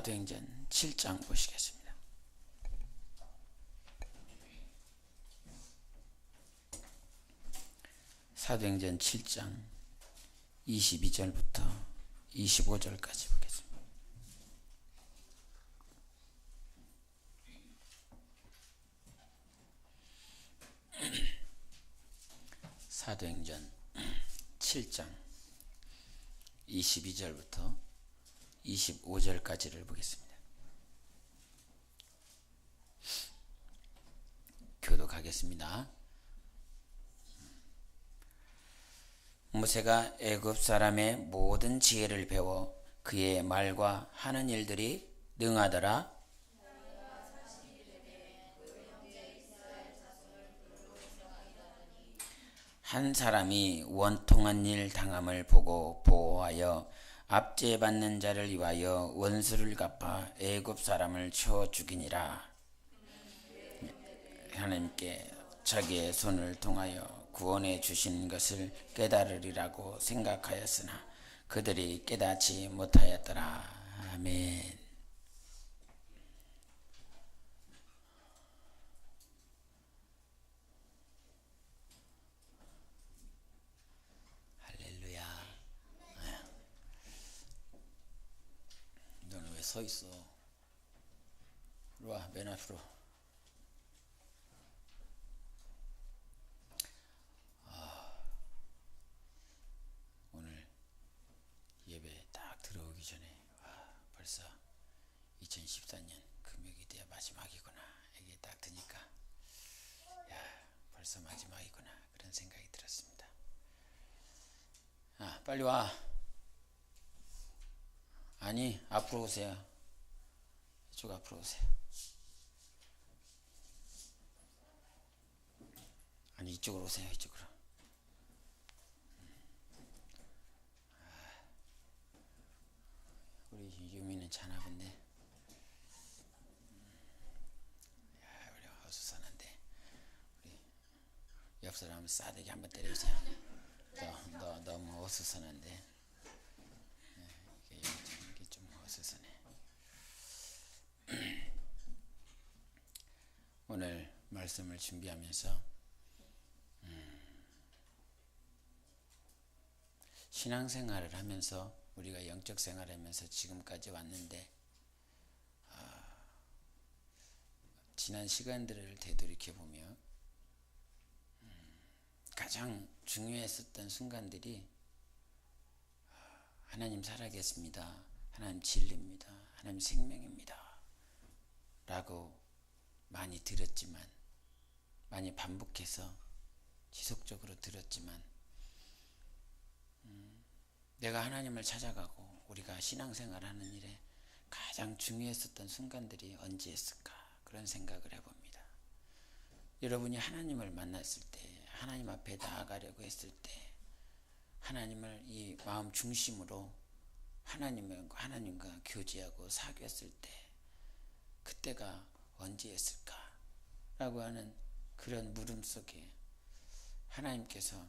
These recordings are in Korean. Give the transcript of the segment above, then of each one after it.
사도행전 7장 보시겠습니다. 사도행전 7장 22절부터 25절까지 보겠습니다. 사도행전 7장 22절부터 25절까지를 보겠습니다. 교독하겠습니다. 모세가 애굽 사람의 모든 지혜를 배워 그의 말과 하는 일들이 능하더라. 한 사람이 원통한 일 당함을 보고 보호하여 압제받는 자를 위하여 원수를 갚아 애굽 사람을 쳐 죽이니라. 하나님께 자기의 손을 통하여 구원해 주신 것을 깨달으리라고 생각하였으나 그들이 깨닫지 못하였더라. 아멘. 할렐루야. 너는 왜 서 있어? 이리 와, 맨 앞으로. 오늘 예배 딱 들어오기 전에 벌써 2014년 금요일이 돼야 마지막이구나 이게 딱 드니까 벌써 마지막이구나 그런 생각이 들었습니다. 빨리 와. 아니, 앞으로 오세요. 이쪽 앞으로 오세요. 아니, 이쪽으로 오세요. 이쪽으로. 우리 유미는 자나 본데. 우리 어수선한데. 우리 옆 사람 싸대기 한번 때려주세요. 너 너무 어수선한데. 이게 좀 어수선해. 오늘 말씀을 준비하면서 신앙생활을 하면서 우리가 영적 생활을 하면서 지금까지 왔는데 지난 시간들을 되돌이켜보며 가장 중요했었던 순간들이 하나님 살아계십니다. 하나님 진리입니다. 하나님 생명입니다. 라고 많이 들었지만 많이 반복해서 지속적으로 들었지만 내가 하나님을 찾아가고 우리가 신앙생활하는 일에 가장 중요했었던 순간들이 언제였을까 그런 생각을 해봅니다. 여러분이 하나님을 만났을 때 하나님 앞에 나아가려고 했을 때 하나님을 이 마음 중심으로 하나님과 교제하고 사귀었을 때 그때가 언제였을까 라고 하는 그런 물음 속에 하나님께서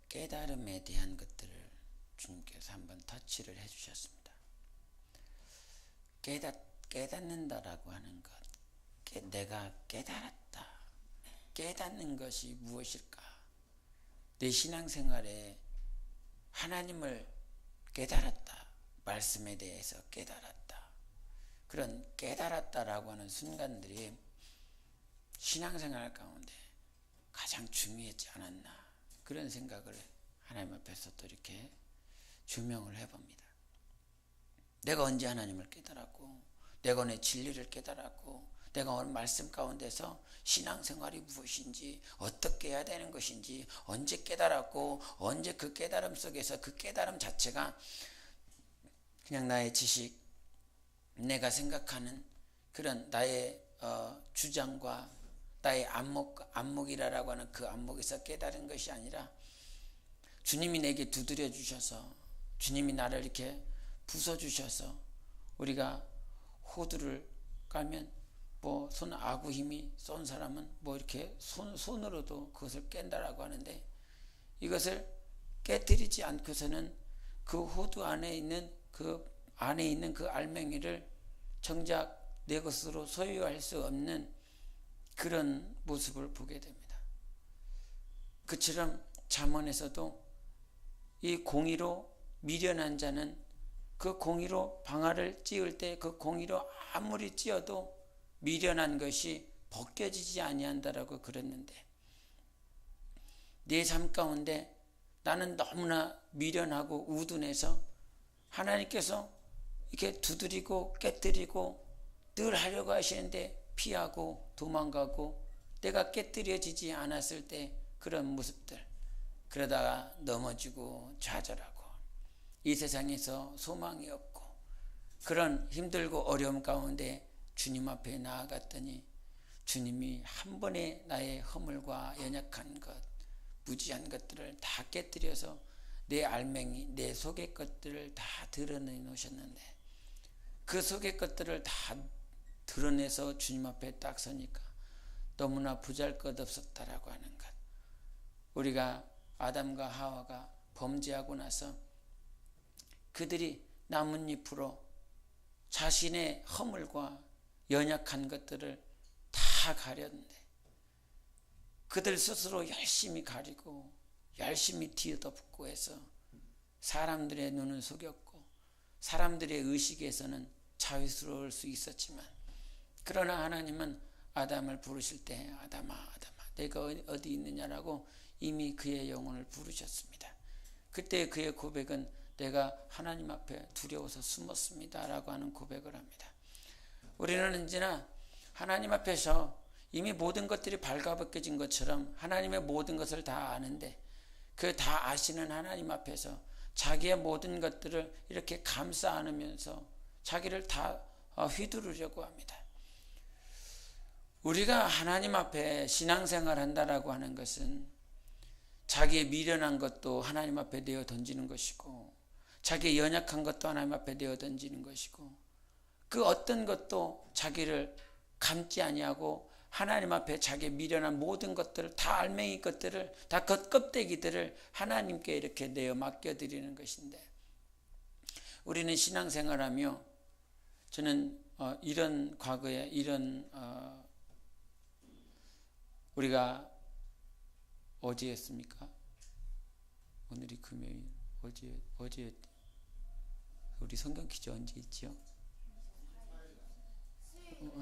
깨달음에 대한 것들을 주님께서 한번 터치를 해주셨습니다. 깨닫는다라고 하는 것, 내가 깨달았다. 깨닫는 것이 무엇일까? 내 신앙생활에 하나님을 깨달았다. 말씀에 대해서 깨달았다. 그런 깨달았다라고 하는 순간들이 신앙생활 가운데 가장 중요했지 않았나 그런 생각을 하나님 앞에서 또 이렇게 조명을 해봅니다. 내가 언제 하나님을 깨달았고 내가 오늘 진리를 깨달았고 내가 오늘 말씀 가운데서 신앙생활이 무엇인지 어떻게 해야 되는 것인지 언제 깨달았고 언제 그 깨달음 속에서 그 깨달음 자체가 그냥 나의 지식 내가 생각하는 그런 나의 주장과 나의 안목이라고 하는 그 안목에서 깨달은 것이 아니라 주님이 내게 두드려 주셔서 주님이 나를 이렇게 부숴주셔서 우리가 호두를 깔면 손 아구 힘이 쏜 사람은 이렇게 손으로도 그것을 깬다라고 하는데 이것을 깨뜨리지 않고서는 그 호두 안에 있는 그 알맹이를 정작 내 것으로 소유할 수 없는 그런 모습을 보게 됩니다. 그처럼 잠언에서도 이 공의로 미련한 자는 그 공의로 방아를 찧을 때 그 공의로 아무리 찧어도 미련한 것이 벗겨지지 아니한다라고 그랬는데, 내 삶 가운데 나는 너무나 미련하고 우둔해서 하나님께서 이렇게 두드리고 깨뜨리고 늘 하려고 하시는데 피하고 도망가고 내가 깨뜨려지지 않았을 때 그런 모습들, 그러다가 넘어지고 좌절하고 이 세상에서 소망이 없고 그런 힘들고 어려움 가운데 주님 앞에 나아갔더니 주님이 한 번에 나의 허물과 연약한 것, 무지한 것들을 다 깨뜨려서 내 알맹이, 내 속의 것들을 다 드러내 놓으셨는데, 그 속의 것들을 다 드러내서 주님 앞에 딱 서니까 너무나 보잘것없었다라고 하는 것. 우리가 아담과 하와가 범죄하고 나서 그들이 나뭇잎으로 자신의 허물과 연약한 것들을 다 가렸는데, 그들 스스로 열심히 가리고 열심히 뒤덮고 해서 사람들의 눈을 속였고 사람들의 의식에서는 자유스러울 수 있었지만, 그러나 하나님은 아담을 부르실 때 아담아 아담아 내가 어디 있느냐라고 이미 그의 영혼을 부르셨습니다. 그때 그의 고백은 내가 하나님 앞에 두려워서 숨었습니다 라고 하는 고백을 합니다. 우리는 언제나 하나님 앞에서 이미 모든 것들이 발가벗겨진 것처럼 하나님의 모든 것을 다 아는데, 그 다 아시는 하나님 앞에서 자기의 모든 것들을 이렇게 감싸 안으면서 자기를 다 휘두르려고 합니다. 우리가 하나님 앞에 신앙생활 한다라고 하는 것은 자기의 미련한 것도 하나님 앞에 내어 던지는 것이고, 자기의 연약한 것도 하나님 앞에 내어 던지는 것이고, 그 어떤 것도 자기를 감지 아니하고 하나님 앞에 자기의 미련한 모든 것들을 다 알맹이 것들을 다 겉껍데기들을 하나님께 이렇게 내어 맡겨드리는 것인데, 우리는 신앙생활하며 저는 이런 과거에 이런 우리가 어제였습니까? 오늘이 금요일, 어제 우리 성경 퀴즈 언제 있죠?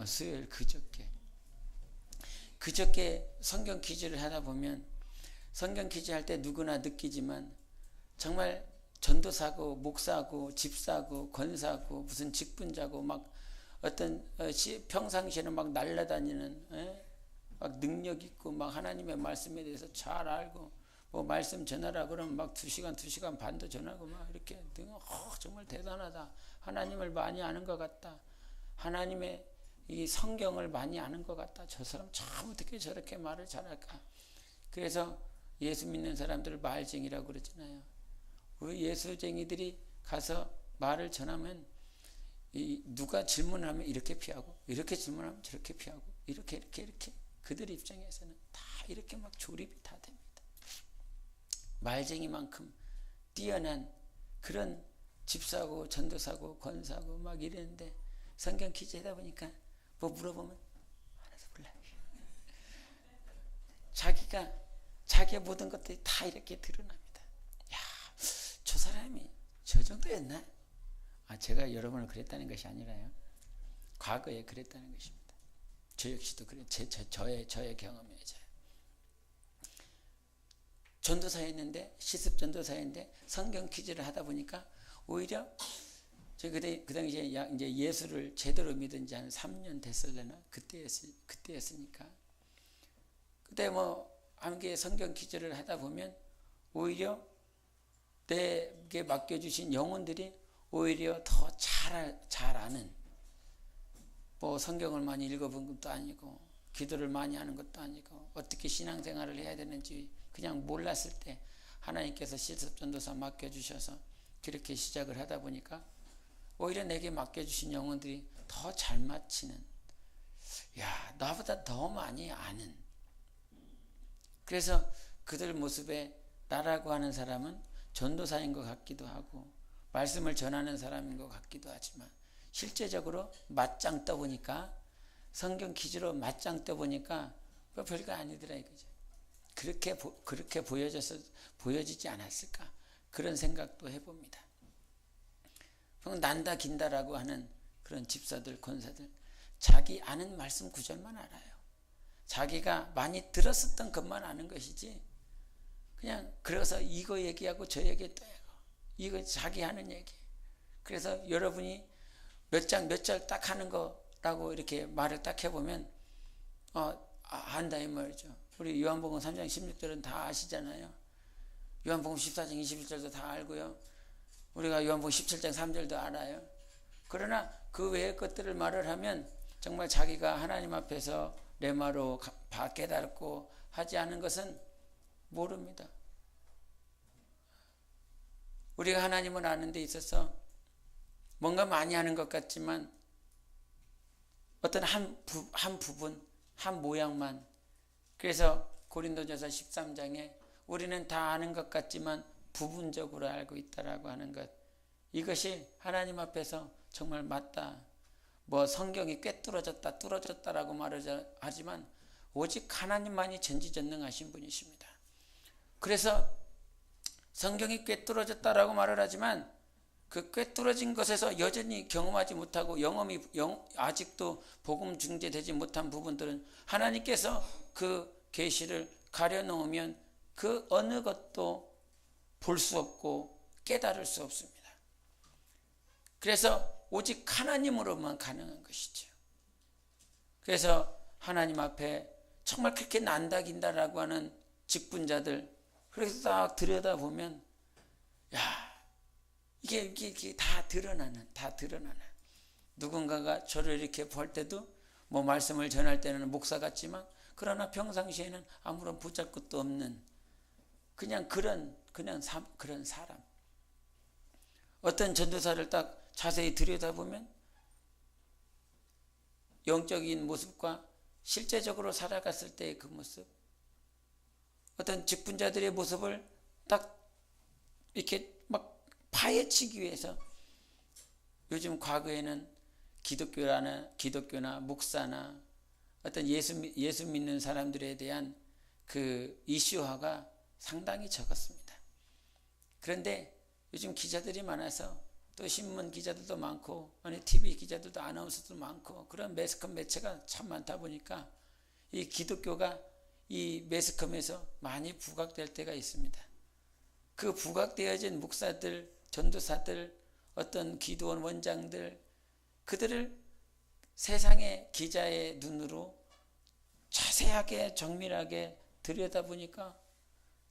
수요일. 그저께 성경 퀴즈를 하다 보면, 성경 퀴즈 할 때 누구나 느끼지만 정말 전도사고 목사고 집사고 권사고 무슨 직분자고 막 어떤 평상시에는 막 날아다니는 막 능력 있고 막 하나님의 말씀에 대해서 잘 알고 뭐 말씀 전하라 그러면 막 2시간 반도 전하고 막 이렇게 정말 대단하다. 하나님을 많이 아는 것 같다. 하나님의 이 성경을 많이 아는 것 같다. 저 사람 참 어떻게 저렇게 말을 잘할까. 그래서 예수 믿는 사람들을 말쟁이라고 그러잖아요. 우리 예수쟁이들이 가서 말을 전하면 누가 질문하면 이렇게 피하고, 이렇게 질문하면 저렇게 피하고, 이렇게 그들 입장에서는 다 이렇게 막 조립이 다 됩니다. 말쟁이만큼 뛰어난 그런 집사고 전도사고 권사고 막 이랬는데, 성경 퀴즈 하다 보니까 뭐 물어보면 하나도 몰라요. 자기의 모든 것들이 다 이렇게 드러납니다. 야, 저 사람이 저 정도였나? 제가 여러분을 그랬다는 것이 아니라요, 과거에 그랬다는 것입니다. 저 역시도 그래. 저의 경험이죠. 전도사였는데, 시습 전도사였는데 성경 퀴즈를 하다 보니까 오히려 저 그 당시에 이제 예수를 제대로 믿은 지 한 3년 됐을래나 그때였으니까, 그때 뭐 함께 성경 퀴즈를 하다 보면 오히려 내게 맡겨주신 영혼들이 오히려 더 잘 아는, 뭐 성경을 많이 읽어본 것도 아니고 기도를 많이 하는 것도 아니고 어떻게 신앙생활을 해야 되는지 그냥 몰랐을 때 하나님께서 실습전도사 맡겨주셔서 그렇게 시작을 하다 보니까 오히려 내게 맡겨주신 영혼들이 더 잘 맞히는, 나보다 더 많이 아는, 그래서 그들 모습에 나라고 하는 사람은 전도사인 것 같기도 하고 말씀을 전하는 사람인 것 같기도 하지만 실제적으로 맞짱 떠보니까 성경 퀴즈로 맞짱 떠보니까 별거 아니더라 이거죠. 그렇게 보여지지 않았을까 그런 생각도 해봅니다. 난다 긴다라고 하는 그런 집사들 권사들 자기 아는 말씀 구절만 알아요. 자기가 많이 들었었던 것만 아는 것이지 그냥 그래서 이거 얘기하고 저 얘기 또 하고 이거 자기 하는 얘기. 그래서 여러분이 몇 장 몇 절 딱 하는 거라고 이렇게 말을 딱 해보면 안다 이 말이죠. 우리 요한복음 3장 16절은 다 아시잖아요. 요한복음 14장 21절도 다 알고요. 우리가 요한복음 17장 3절도 알아요. 그러나 그 외의 것들을 말을 하면 정말 자기가 하나님 앞에서 레마로 깨닫고 하지 않은 것은 모릅니다. 우리가 하나님을 아는 데 있어서 뭔가 많이 하는 것 같지만 어떤 한 부분, 한 모양만. 그래서 고린도전서 13장에 우리는 다 아는 것 같지만 부분적으로 알고 있다라고 하는 것. 이것이 하나님 앞에서 정말 맞다. 뭐 성경이 꿰뚫어졌다, 뚫어졌다라고 말을 하지만 오직 하나님만이 전지전능하신 분이십니다. 그래서 성경이 꿰뚫어졌다라고 말을 하지만 그 꿰뚫어진 것에서 여전히 경험하지 못하고 아직도 복음 중재되지 못한 부분들은 하나님께서 그 계시를 가려놓으면 그 어느 것도 볼 수 없고 깨달을 수 없습니다. 그래서 오직 하나님으로만 가능한 것이죠. 그래서 하나님 앞에 정말 그렇게 난다 긴다라고 하는 직분자들 그래서 딱 들여다보면 이게 다 드러나는 누군가가 저를 이렇게 볼 때도 뭐 말씀을 전할 때는 목사 같지만 그러나 평상시에는 아무런 붙잡것도 없는 그냥 그런 사람. 어떤 전도사를 딱 자세히 들여다보면 영적인 모습과 실제적으로 살아갔을 때의 그 모습, 어떤 직분자들의 모습을 딱 이렇게 막 파헤치기 위해서 요즘 과거에는 기독교나 목사나 어떤 예수 믿는 사람들에 대한 그 이슈화가 상당히 적었습니다. 그런데 요즘 기자들이 많아서 또 신문 기자들도 많고 TV 기자들도 아나운서도 많고 그런 매스컴 매체가 참 많다 보니까 이 기독교가 이 매스컴에서 많이 부각될 때가 있습니다. 그 부각되어진 목사들, 전도사들, 어떤 기도원 원장들 그들을 세상의 기자의 눈으로 자세하게 정밀하게 들여다보니까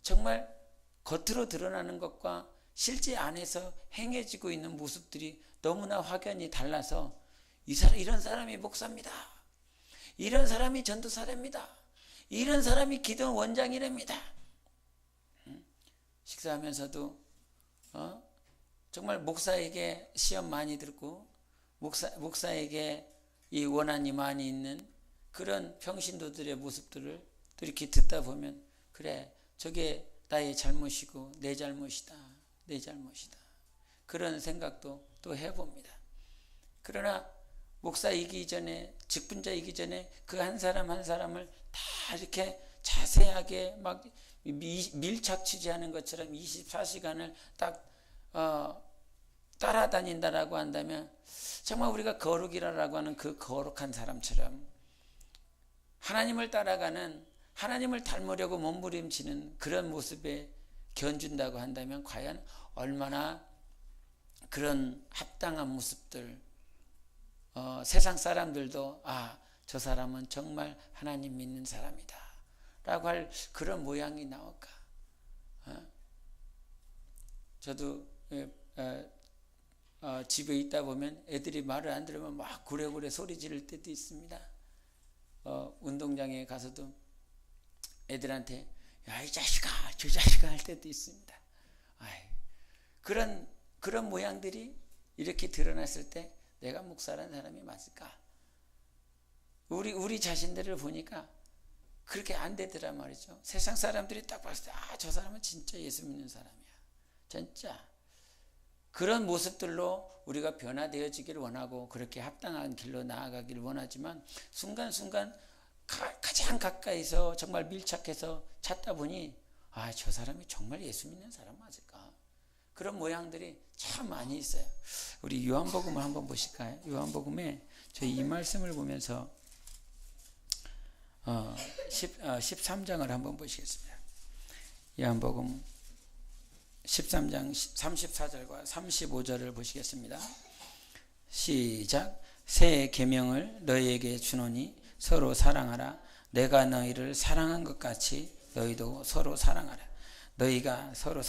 정말 겉으로 드러나는 것과 실제 안에서 행해지고 있는 모습들이 너무나 확연히 달라서 이런 사람이 목사입니다. 이런 사람이 전도사랍니다. 이런 사람이 기도원 원장이랍니다. 식사하면서도 정말 목사에게 시험 많이 듣고 목사에게 이 원한이 많이 있는 그런 평신도들의 모습들을 또 이렇게 듣다 보면 그래 저게 나의 잘못이고 내 잘못이다. 그런 생각도 또 해봅니다. 그러나 목사이기 전에 직분자이기 전에 그 한 사람 한 사람을 다 이렇게 자세하게 막 밀착 취재하는 것처럼 24시간을 딱 따라다닌다라고 한다면 정말 우리가 거룩이라고 하는 그 거룩한 사람처럼 하나님을 따라가는 하나님을 닮으려고 몸부림치는 그런 모습에 견준다고 한다면 과연 얼마나 그런 합당한 모습들 세상 사람들도 저 사람은 정말 하나님 믿는 사람이다 라고 할 그런 모양이 나올까. 저도 집에 있다 보면 애들이 말을 안 들으면 막 구레구레 소리 지를 때도 있습니다. 운동장에 가서도 애들한테 야 이 자식아 저 자식아 할 때도 있습니다. 그런 모양들이 이렇게 드러났을 때 내가 목사라는 사람이 맞을까? 우리 자신들을 보니까 그렇게 안 되더란 말이죠. 세상 사람들이 딱 봤을 때 저 사람은 진짜 예수 믿는 사람이야. 진짜 그런 모습들로 우리가 변화되어지기를 원하고 그렇게 합당한 길로 나아가기를 원하지만 순간순간 가장 가까이서 정말 밀착해서 찾다 보니 저 사람이 정말 예수 믿는 사람 맞을까? 그런 모양들이 참 많이 있어요. 우리 요한복음을 한번 보실까요? 요한복음에 저희 이 말씀을 보면서 13장을 한번 보시겠습니다. 요한복음 13장 34절과 35절을 보시겠습니다. 시작. 새 계명을 너희에게 주노니 서로 사랑하라. 내가 너희를 사랑한 것 같이 너희도 서로 사랑하라. 너희가 서로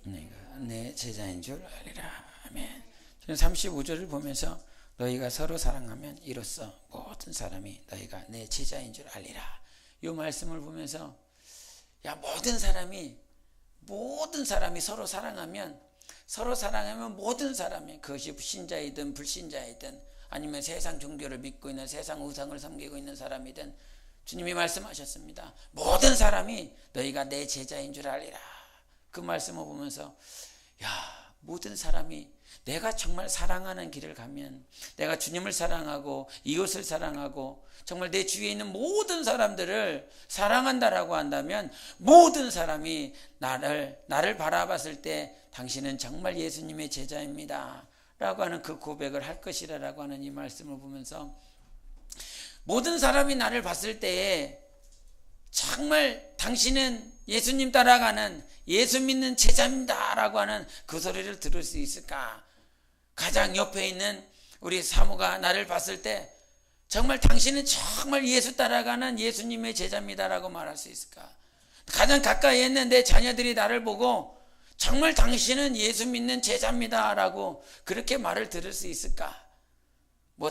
내가 내 제자인 줄 알리라. 아멘. 저는 35절을 보면서 너희가 서로 사랑하면 이로써 모든 사람이 너희가 내 제자인 줄 알리라. 이 말씀을 보면서 모든 사람이 서로 사랑하면 모든 사람이 그것이 신자이든 불신자이든 아니면 세상 종교를 믿고 있는 세상 우상을 섬기고 있는 사람이든 주님이 말씀하셨습니다. 모든 사람이 너희가 내 제자인 줄 알리라. 그 말씀을 보면서 모든 사람이 내가 정말 사랑하는 길을 가면 내가 주님을 사랑하고 이웃을 사랑하고 정말 내 주위에 있는 모든 사람들을 사랑한다라고 한다면 모든 사람이 나를 바라봤을 때 당신은 정말 예수님의 제자입니다 라고 하는 그 고백을 할 것이라고 하는 이 말씀을 보면서 모든 사람이 나를 봤을 때에 정말 당신은 예수님 따라가는 예수 믿는 제자입니다 라고 하는 그 소리를 들을 수 있을까? 가장 옆에 있는 우리 사모가 나를 봤을 때 정말 당신은 정말 예수 따라가는 예수님의 제자입니다 라고 말할 수 있을까? 가장 가까이 있는 내 자녀들이 나를 보고 정말 당신은 예수 믿는 제자입니다 라고 그렇게 말을 들을 수 있을까?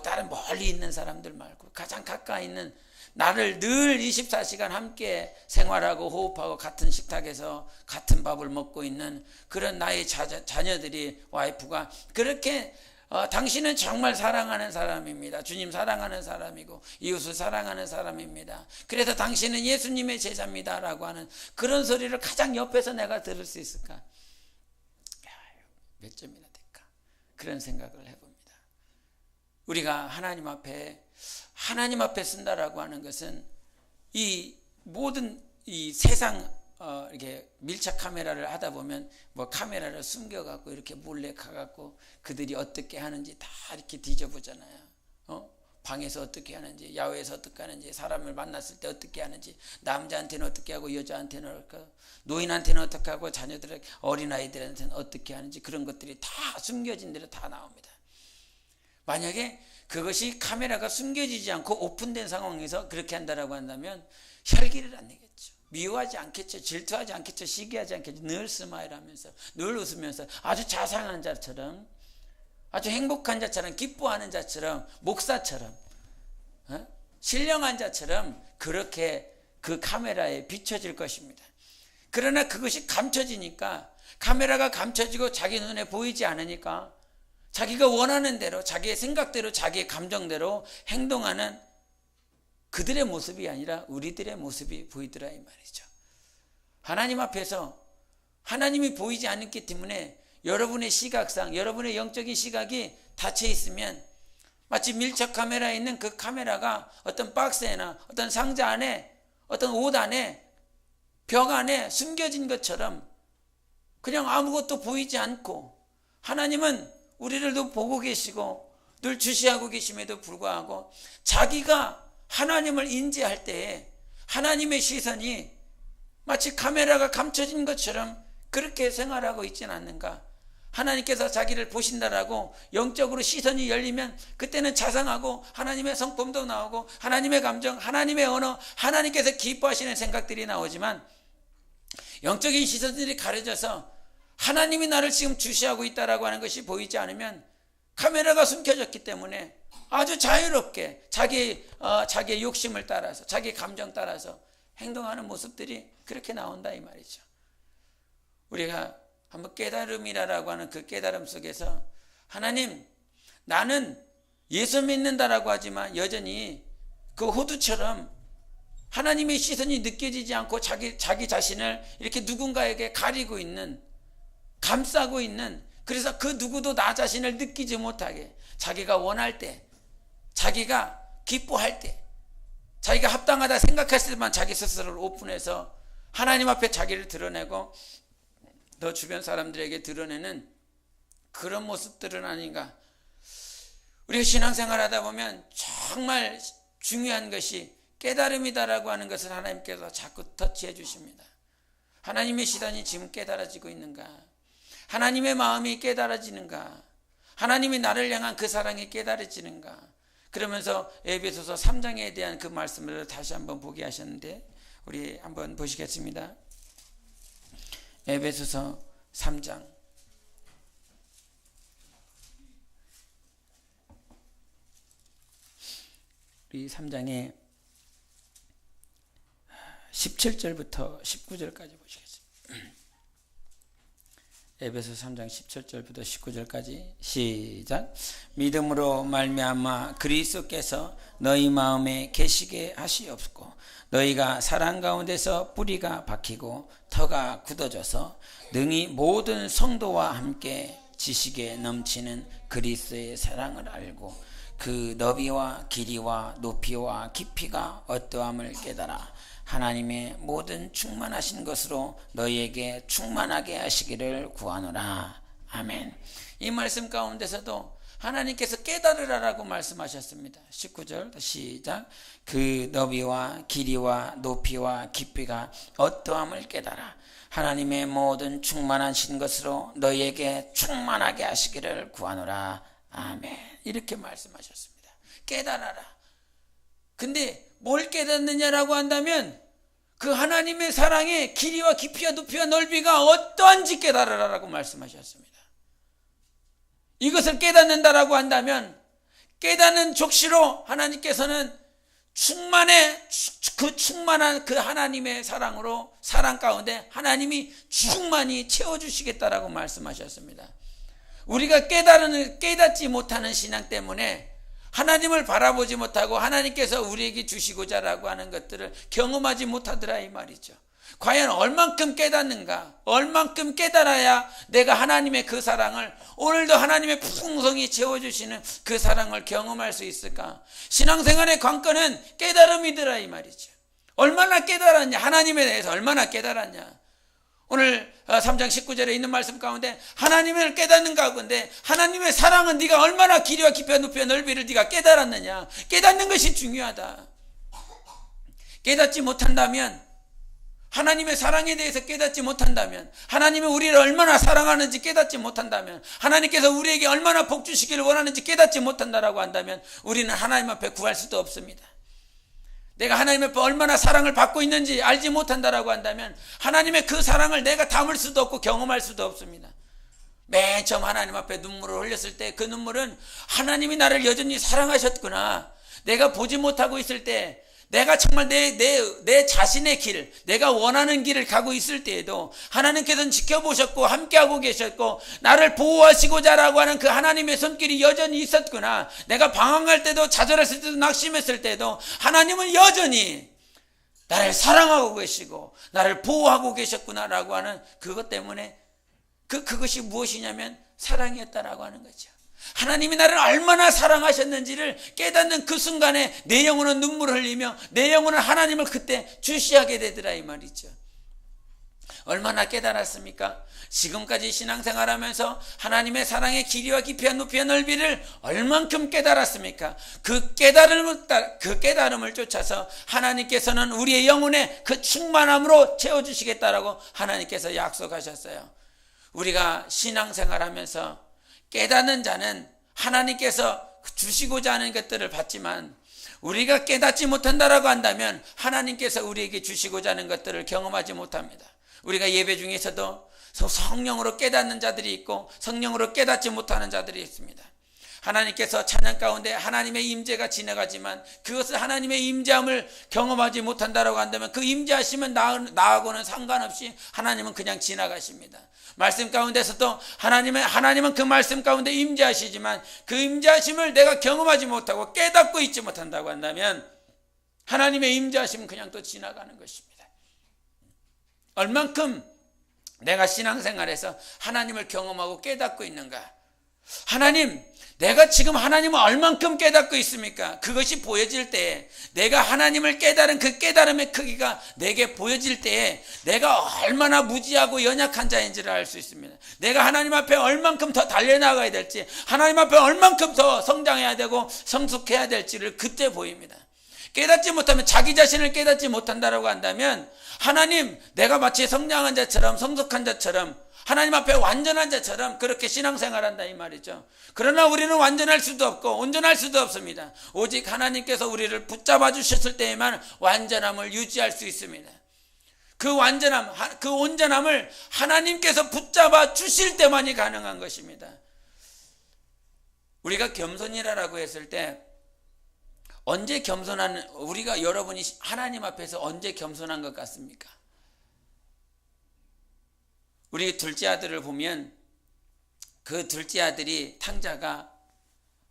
다른 멀리 있는 사람들 말고 가장 가까이 있는 나를 늘 24시간 함께 생활하고 호흡하고 같은 식탁에서 같은 밥을 먹고 있는 그런 나의 자녀들이 와이프가 그렇게 당신은 정말 사랑하는 사람입니다. 주님 사랑하는 사람이고 이웃을 사랑하는 사람입니다. 그래서 당신은 예수님의 제자입니다 라고 하는 그런 소리를 가장 옆에서 내가 들을 수 있을까? 몇 점이나 될까? 그런 생각을 해봅니다. 우리가 하나님 앞에 쓴다라고 하는 것은 이 모든 이 세상 이렇게 밀착 카메라를 하다 보면 카메라를 숨겨갖고 이렇게 몰래 가갖고 그들이 어떻게 하는지 다 이렇게 뒤져보잖아요. 방에서 어떻게 하는지, 야외에서 어떻게 하는지, 사람을 만났을 때 어떻게 하는지, 남자한테는 어떻게 하고 여자한테는 어떻게 하고, 노인한테는 어떻게 하고 자녀들에게 어린아이들한테는 어떻게 하는지 그런 것들이 다 숨겨진 대로 다 나옵니다. 만약에 그것이 카메라가 숨겨지지 않고 오픈된 상황에서 그렇게 한다라고 한다면 혈기를 안 내겠죠. 미워하지 않겠죠. 질투하지 않겠죠. 시기하지 않겠죠. 늘 스마일하면서 늘 웃으면서 아주 자상한 자처럼 아주 행복한 자처럼 기뻐하는 자처럼 목사처럼 신령한 자처럼 그렇게 그 카메라에 비춰질 것입니다. 그러나 그것이 감춰지니까 카메라가 감춰지고 자기 눈에 보이지 않으니까 자기가 원하는 대로 자기의 생각대로 자기의 감정대로 행동하는 그들의 모습이 아니라 우리들의 모습이 보이더라 이 말이죠. 하나님 앞에서 하나님이 보이지 않기 때문에 여러분의 시각상 여러분의 영적인 시각이 닫혀 있으면 마치 밀착 카메라에 있는 그 카메라가 어떤 박스에나 어떤 상자 안에 어떤 옷 안에 벽 안에 숨겨진 것처럼 그냥 아무것도 보이지 않고 하나님은 우리를 늘 보고 계시고 늘 주시하고 계심에도 불구하고 자기가 하나님을 인지할 때에 하나님의 시선이 마치 카메라가 감춰진 것처럼 그렇게 생활하고 있지는 않는가? 하나님께서 자기를 보신다라고 영적으로 시선이 열리면 그때는 자상하고 하나님의 성품도 나오고 하나님의 감정, 하나님의 언어, 하나님께서 기뻐하시는 생각들이 나오지만 영적인 시선들이 가려져서 하나님이 나를 지금 주시하고 있다라고 하는 것이 보이지 않으면 카메라가 숨겨졌기 때문에 아주 자유롭게 자기의 욕심을 따라서 자기의 감정 따라서 행동하는 모습들이 그렇게 나온다 이 말이죠. 우리가 한번 깨달음이라고 하는 그 깨달음 속에서 하나님 나는 예수 믿는다라고 하지만 여전히 그 호두처럼 하나님의 시선이 느껴지지 않고 자기 자신을 이렇게 누군가에게 가리고 있는, 감싸고 있는, 그래서 그 누구도 나 자신을 느끼지 못하게 자기가 원할 때, 자기가 기뻐할 때, 자기가 합당하다 생각했을 때만 자기 스스로를 오픈해서 하나님 앞에 자기를 드러내고 너 주변 사람들에게 드러내는 그런 모습들은 아닌가. 우리가 신앙생활 하다 보면 정말 중요한 것이 깨달음이다라고 하는 것을 하나님께서 자꾸 터치해 주십니다. 하나님의 시선이 지금 깨달아지고 있는가? 하나님의 마음이 깨달아지는가? 하나님이 나를 향한 그 사랑이 깨달아지는가? 그러면서 에베소서 3장에 대한 그 말씀을 다시 한번 보게 하셨는데 우리 한번 보시겠습니다. 에베소서 3장 우리 3장에 17절부터 19절까지 보시겠습니다. 에베소 3장 17절부터 19절까지 시작. 믿음으로 말미암아 그리스도께서 너희 마음에 계시게 하시옵고 너희가 사랑 가운데서 뿌리가 박히고 터가 굳어져서 능히 모든 성도와 함께 지식에 넘치는 그리스도의 사랑을 알고 그 너비와 길이와 높이와 깊이가 어떠함을 깨달아 하나님의 모든 충만하신 것으로 너희에게 충만하게 하시기를 구하노라. 아멘. 이 말씀 가운데서도 하나님께서 깨달으라라고 말씀하셨습니다. 19절 시작. 그 너비와 길이와 높이와 깊이가 어떠함을 깨달아 하나님의 모든 충만하신 것으로 너희에게 충만하게 하시기를 구하노라. 아멘. 이렇게 말씀하셨습니다. 깨달아라. 근데 뭘 깨닫느냐라고 한다면 그 하나님의 사랑의 길이와 깊이와 높이와 넓이가 어떠한지 깨달으라라고 말씀하셨습니다. 이것을 깨닫는다라고 한다면 깨닫는 족시로 하나님께서는 충만한 그 하나님의 사랑으로 사랑 가운데 하나님이 충만히 채워주시겠다라고 말씀하셨습니다. 우리가 깨닫지 못하는 신앙 때문에 하나님을 바라보지 못하고 하나님께서 우리에게 주시고자 하는 것들을 경험하지 못하더라 이 말이죠. 과연 얼만큼 깨닫는가? 얼만큼 깨달아야 내가 하나님의 그 사랑을 오늘도 하나님의 풍성히 채워주시는 그 사랑을 경험할 수 있을까? 신앙생활의 관건은 깨달음이더라 이 말이죠. 얼마나 깨달았냐? 하나님에 대해서 얼마나 깨달았냐? 오늘 3장 19절에 있는 말씀 가운데 하나님을 깨닫는 가운데 하나님의 사랑은 네가 얼마나 길이와 깊이와 높이와 넓이를 네가 깨달았느냐. 깨닫는 것이 중요하다. 깨닫지 못한다면, 하나님의 사랑에 대해서 깨닫지 못한다면, 하나님이 우리를 얼마나 사랑하는지 깨닫지 못한다면, 하나님께서 우리에게 얼마나 복 주시기를 원하는지 깨닫지 못한다라고 한다면 우리는 하나님 앞에 구할 수도 없습니다. 내가 하나님 앞에 얼마나 사랑을 받고 있는지 알지 못한다라고 한다면 하나님의 그 사랑을 내가 담을 수도 없고 경험할 수도 없습니다. 맨 처음 하나님 앞에 눈물을 흘렸을 때 그 눈물은 하나님이 나를 여전히 사랑하셨구나. 내가 보지 못하고 있을 때, 내가 정말 내 자신의 길, 내가 원하는 길을 가고 있을 때에도 하나님께서는 지켜보셨고 함께하고 계셨고 나를 보호하시고자 하는 그 하나님의 손길이 여전히 있었구나. 내가 방황할 때도 좌절했을 때도 낙심했을 때도 하나님은 여전히 나를 사랑하고 계시고 나를 보호하고 계셨구나라고 하는 그것 때문에 그것이 무엇이냐면 사랑이었다라고 하는 거죠. 하나님이 나를 얼마나 사랑하셨는지를 깨닫는 그 순간에 내 영혼은 눈물을 흘리며 내 영혼은 하나님을 그때 주시하게 되더라 이 말이죠. 얼마나 깨달았습니까? 지금까지 신앙생활하면서 하나님의 사랑의 길이와 깊이와 높이와 넓이를 얼만큼 깨달았습니까? 그 깨달음을 쫓아서 하나님께서는 우리의 영혼에 그 충만함으로 채워주시겠다라고 하나님께서 약속하셨어요. 우리가 신앙생활하면서 깨닫는 자는 하나님께서 주시고자 하는 것들을 받지만 우리가 깨닫지 못한다라고 한다면 하나님께서 우리에게 주시고자 하는 것들을 경험하지 못합니다. 우리가 예배 중에서도 성령으로 깨닫는 자들이 있고 성령으로 깨닫지 못하는 자들이 있습니다. 하나님께서 찬양 가운데 하나님의 임재가 지나가지만 그것을 하나님의 임재함을 경험하지 못한다라고 한다면 그 임재하시면 나하고는 상관없이 하나님은 그냥 지나가십니다. 말씀 가운데서도 하나님은 그 말씀 가운데 임재하시지만 그 임재하심을 내가 경험하지 못하고 깨닫고 있지 못한다고 한다면 하나님의 임재하심은 그냥 또 지나가는 것입니다. 얼만큼 내가 신앙생활에서 하나님을 경험하고 깨닫고 있는가? 하나님, 내가 지금 하나님을 얼만큼 깨닫고 있습니까? 그것이 보여질 때에, 내가 하나님을 깨달은 그 깨달음의 크기가 내게 보여질 때에 내가 얼마나 무지하고 연약한 자인지를 알 수 있습니다. 내가 하나님 앞에 얼만큼 더 달려나가야 될지, 하나님 앞에 얼만큼 더 성장해야 되고 성숙해야 될지를 그때 보입니다. 깨닫지 못하면, 자기 자신을 깨닫지 못한다라고 한다면, 하나님, 내가 마치 성장한 자처럼, 성숙한 자처럼, 하나님 앞에 완전한 자처럼 그렇게 신앙생활한다 이 말이죠. 그러나 우리는 완전할 수도 없고 온전할 수도 없습니다. 오직 하나님께서 우리를 붙잡아 주셨을 때에만 완전함을 유지할 수 있습니다. 그 완전함, 그 온전함을 하나님께서 붙잡아 주실 때만이 가능한 것입니다. 우리가 겸손이라고 했을 때, 언제 겸손한, 우리가, 여러분이 하나님 앞에서 언제 겸손한 것 같습니까? 우리 둘째 아들을 보면, 그 둘째 아들이, 탕자가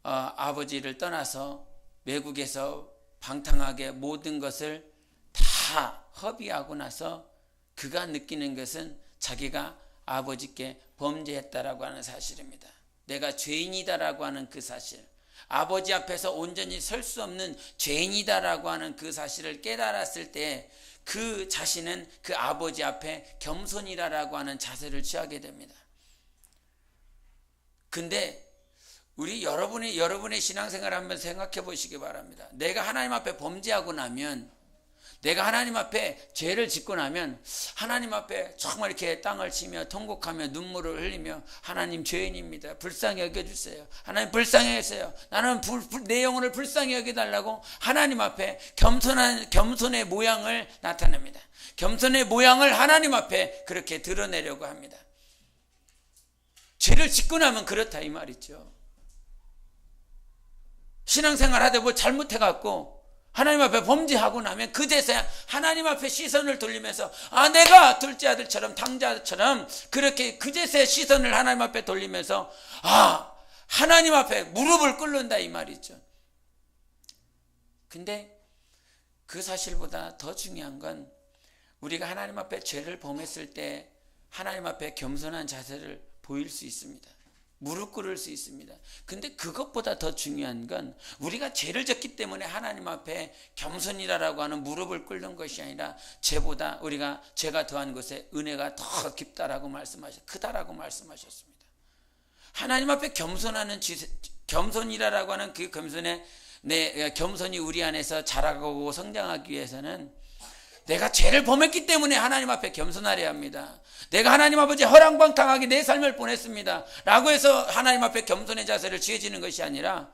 아버지를 떠나서 외국에서 방탕하게 모든 것을 다 허비하고 나서 그가 느끼는 것은 자기가 아버지께 범죄했다라고 하는 사실입니다. 내가 죄인이다라고 하는 그 사실, 아버지 앞에서 온전히 설 수 없는 죄인이다라고 하는 그 사실을 깨달았을 때 그 자신은 그 아버지 앞에 겸손이라고 하는 자세를 취하게 됩니다. 근데 우리 여러분의 신앙생활을 한번 생각해 보시기 바랍니다. 내가 하나님 앞에 범죄하고 나면, 내가 하나님 앞에 죄를 짓고 나면 하나님 앞에 정말 이렇게 땅을 치며 통곡하며 눈물을 흘리며, 하나님 죄인입니다, 불쌍히 여겨주세요, 하나님 불쌍히 여기세요, 나는 내 영혼을 불쌍히 여겨달라고 하나님 앞에 겸손의 모양을 나타냅니다. 겸손의 모양을 하나님 앞에 그렇게 드러내려고 합니다. 죄를 짓고 나면 그렇다 이 말이죠. 신앙생활 하다 뭐 잘못해갖고 하나님 앞에 범죄하고 나면 그제서야 하나님 앞에 시선을 돌리면서, 내가 둘째 아들처럼, 탕자처럼 그렇게 그제서야 시선을 하나님 앞에 돌리면서 하나님 앞에 무릎을 꿇는다 이 말이죠. 근데 그 사실보다 더 중요한 건, 우리가 하나님 앞에 죄를 범했을 때 하나님 앞에 겸손한 자세를 보일 수 있습니다. 무릎 꿇을 수 있습니다. 근데 그것보다 더 중요한 건, 우리가 죄를 졌기 때문에 하나님 앞에 겸손이라고 하는 무릎을 꿇는 것이 아니라, 죄보다 우리가 죄가 더한 것에 은혜가 더 깊다라고 크다라고 말씀하셨습니다. 하나님 앞에 겸손이라고 하는 그 겸손이 우리 안에서 자라고 성장하기 위해서는, 내가 죄를 범했기 때문에 하나님 앞에 겸손하려 합니다. 내가 하나님 아버지 허랑방탕하게 내 삶을 보냈습니다 라고 해서 하나님 앞에 겸손의 자세를 취해지는 것이 아니라,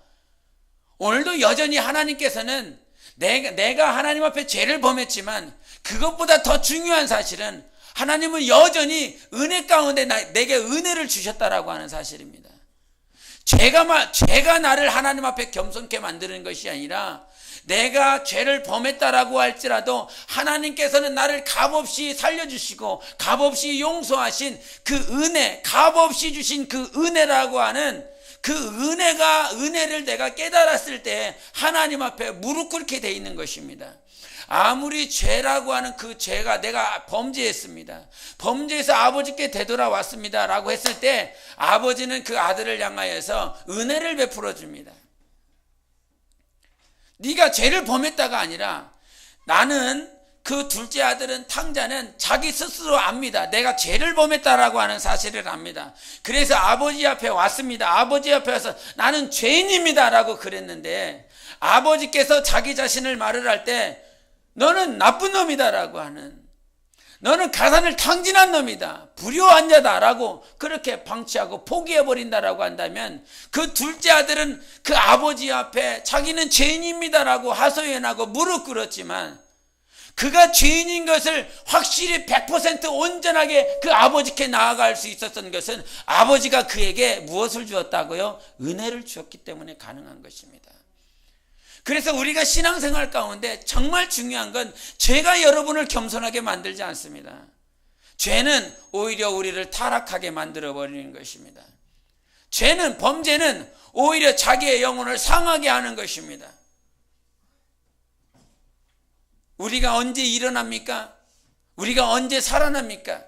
오늘도 여전히 하나님께서는 내가 하나님 앞에 죄를 범했지만, 그것보다 더 중요한 사실은 하나님은 여전히 은혜 가운데 내게 은혜를 주셨다라고 하는 사실입니다. 죄가 나를 하나님 앞에 겸손케 만드는 것이 아니라, 내가 죄를 범했다라고 할지라도 하나님께서는 나를 값없이 살려주시고 값없이 용서하신 그 은혜, 값없이 주신 그 은혜라고 하는 그 은혜를 내가 깨달았을 때 하나님 앞에 무릎 꿇게 돼 있는 것입니다. 아무리 죄라고 하는 그 죄가, 내가 범죄했습니다, 범죄해서 아버지께 되돌아왔습니다 라고 했을 때, 아버지는 그 아들을 향하여서 은혜를 베풀어 줍니다. 네가 죄를 범했다가 아니라, 나는, 그 둘째 아들은, 탕자는 자기 스스로 압니다. 내가 죄를 범했다라고 하는 사실을 압니다. 그래서 아버지 앞에 왔습니다. 아버지 앞에 와서 나는 죄인입니다 라고 그랬는데, 아버지께서 자기 자신을 말을 할 때 너는 나쁜 놈이다 라고 하는, 너는 가산을 탕진한 놈이다, 불효한 자다 라고 그렇게 방치하고 포기해버린다라고 한다면, 그 둘째 아들은 그 아버지 앞에 자기는 죄인입니다 라고 하소연하고 무릎 꿇었지만, 그가 죄인인 것을 확실히 100% 온전하게 그 아버지께 나아갈 수 있었던 것은, 아버지가 그에게 무엇을 주었다고요? 은혜를 주었기 때문에 가능한 것입니다. 그래서 우리가 신앙생활 가운데 정말 중요한 건, 죄가 여러분을 겸손하게 만들지 않습니다. 죄는 오히려 우리를 타락하게 만들어버리는 것입니다. 범죄는 오히려 자기의 영혼을 상하게 하는 것입니다. 우리가 언제 일어납니까? 우리가 언제 살아납니까?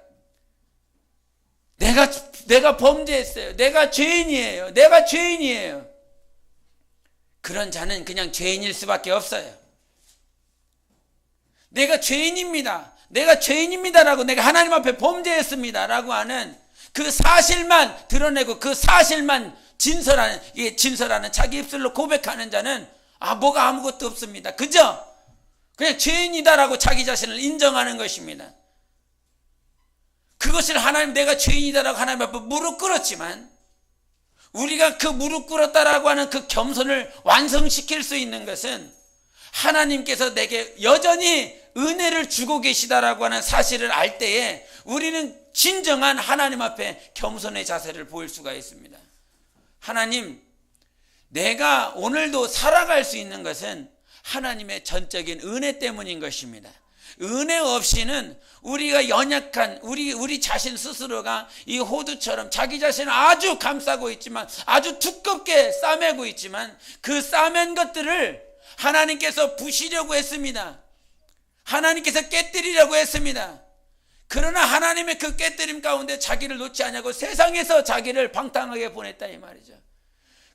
내가 범죄했어요. 내가 죄인이에요. 내가 죄인이에요. 그런 자는 그냥 죄인일 수밖에 없어요. 내가 죄인입니다. 내가 죄인입니다라고, 내가 하나님 앞에 범죄했습니다라고 하는 그 사실만 드러내고 그 사실만 진설하는 자기 입술로 고백하는 자는 뭐가 아무것도 없습니다. 그저 그냥 죄인이다라고 자기 자신을 인정하는 것입니다. 그것을 내가 죄인이다라고 하나님 앞에 무릎 꿇었지만, 우리가 그 무릎 꿇었다라고 하는 그 겸손을 완성시킬 수 있는 것은 하나님께서 내게 여전히 은혜를 주고 계시다라고 하는 사실을 알 때에 우리는 진정한 하나님 앞에 겸손의 자세를 보일 수가 있습니다. 하나님, 내가 오늘도 살아갈 수 있는 것은 하나님의 전적인 은혜 때문인 것입니다. 은혜 없이는 우리가 연약한 우리 자신 스스로가 이 호두처럼 자기 자신을 아주 감싸고 있지만, 아주 두껍게 싸매고 있지만, 그 싸맨 것들을 하나님께서 부시려고 했습니다. 하나님께서 깨뜨리려고 했습니다. 그러나 하나님의 그 깨뜨림 가운데 자기를 놓지 않냐고 세상에서 자기를 방탕하게 보냈다 이 말이죠.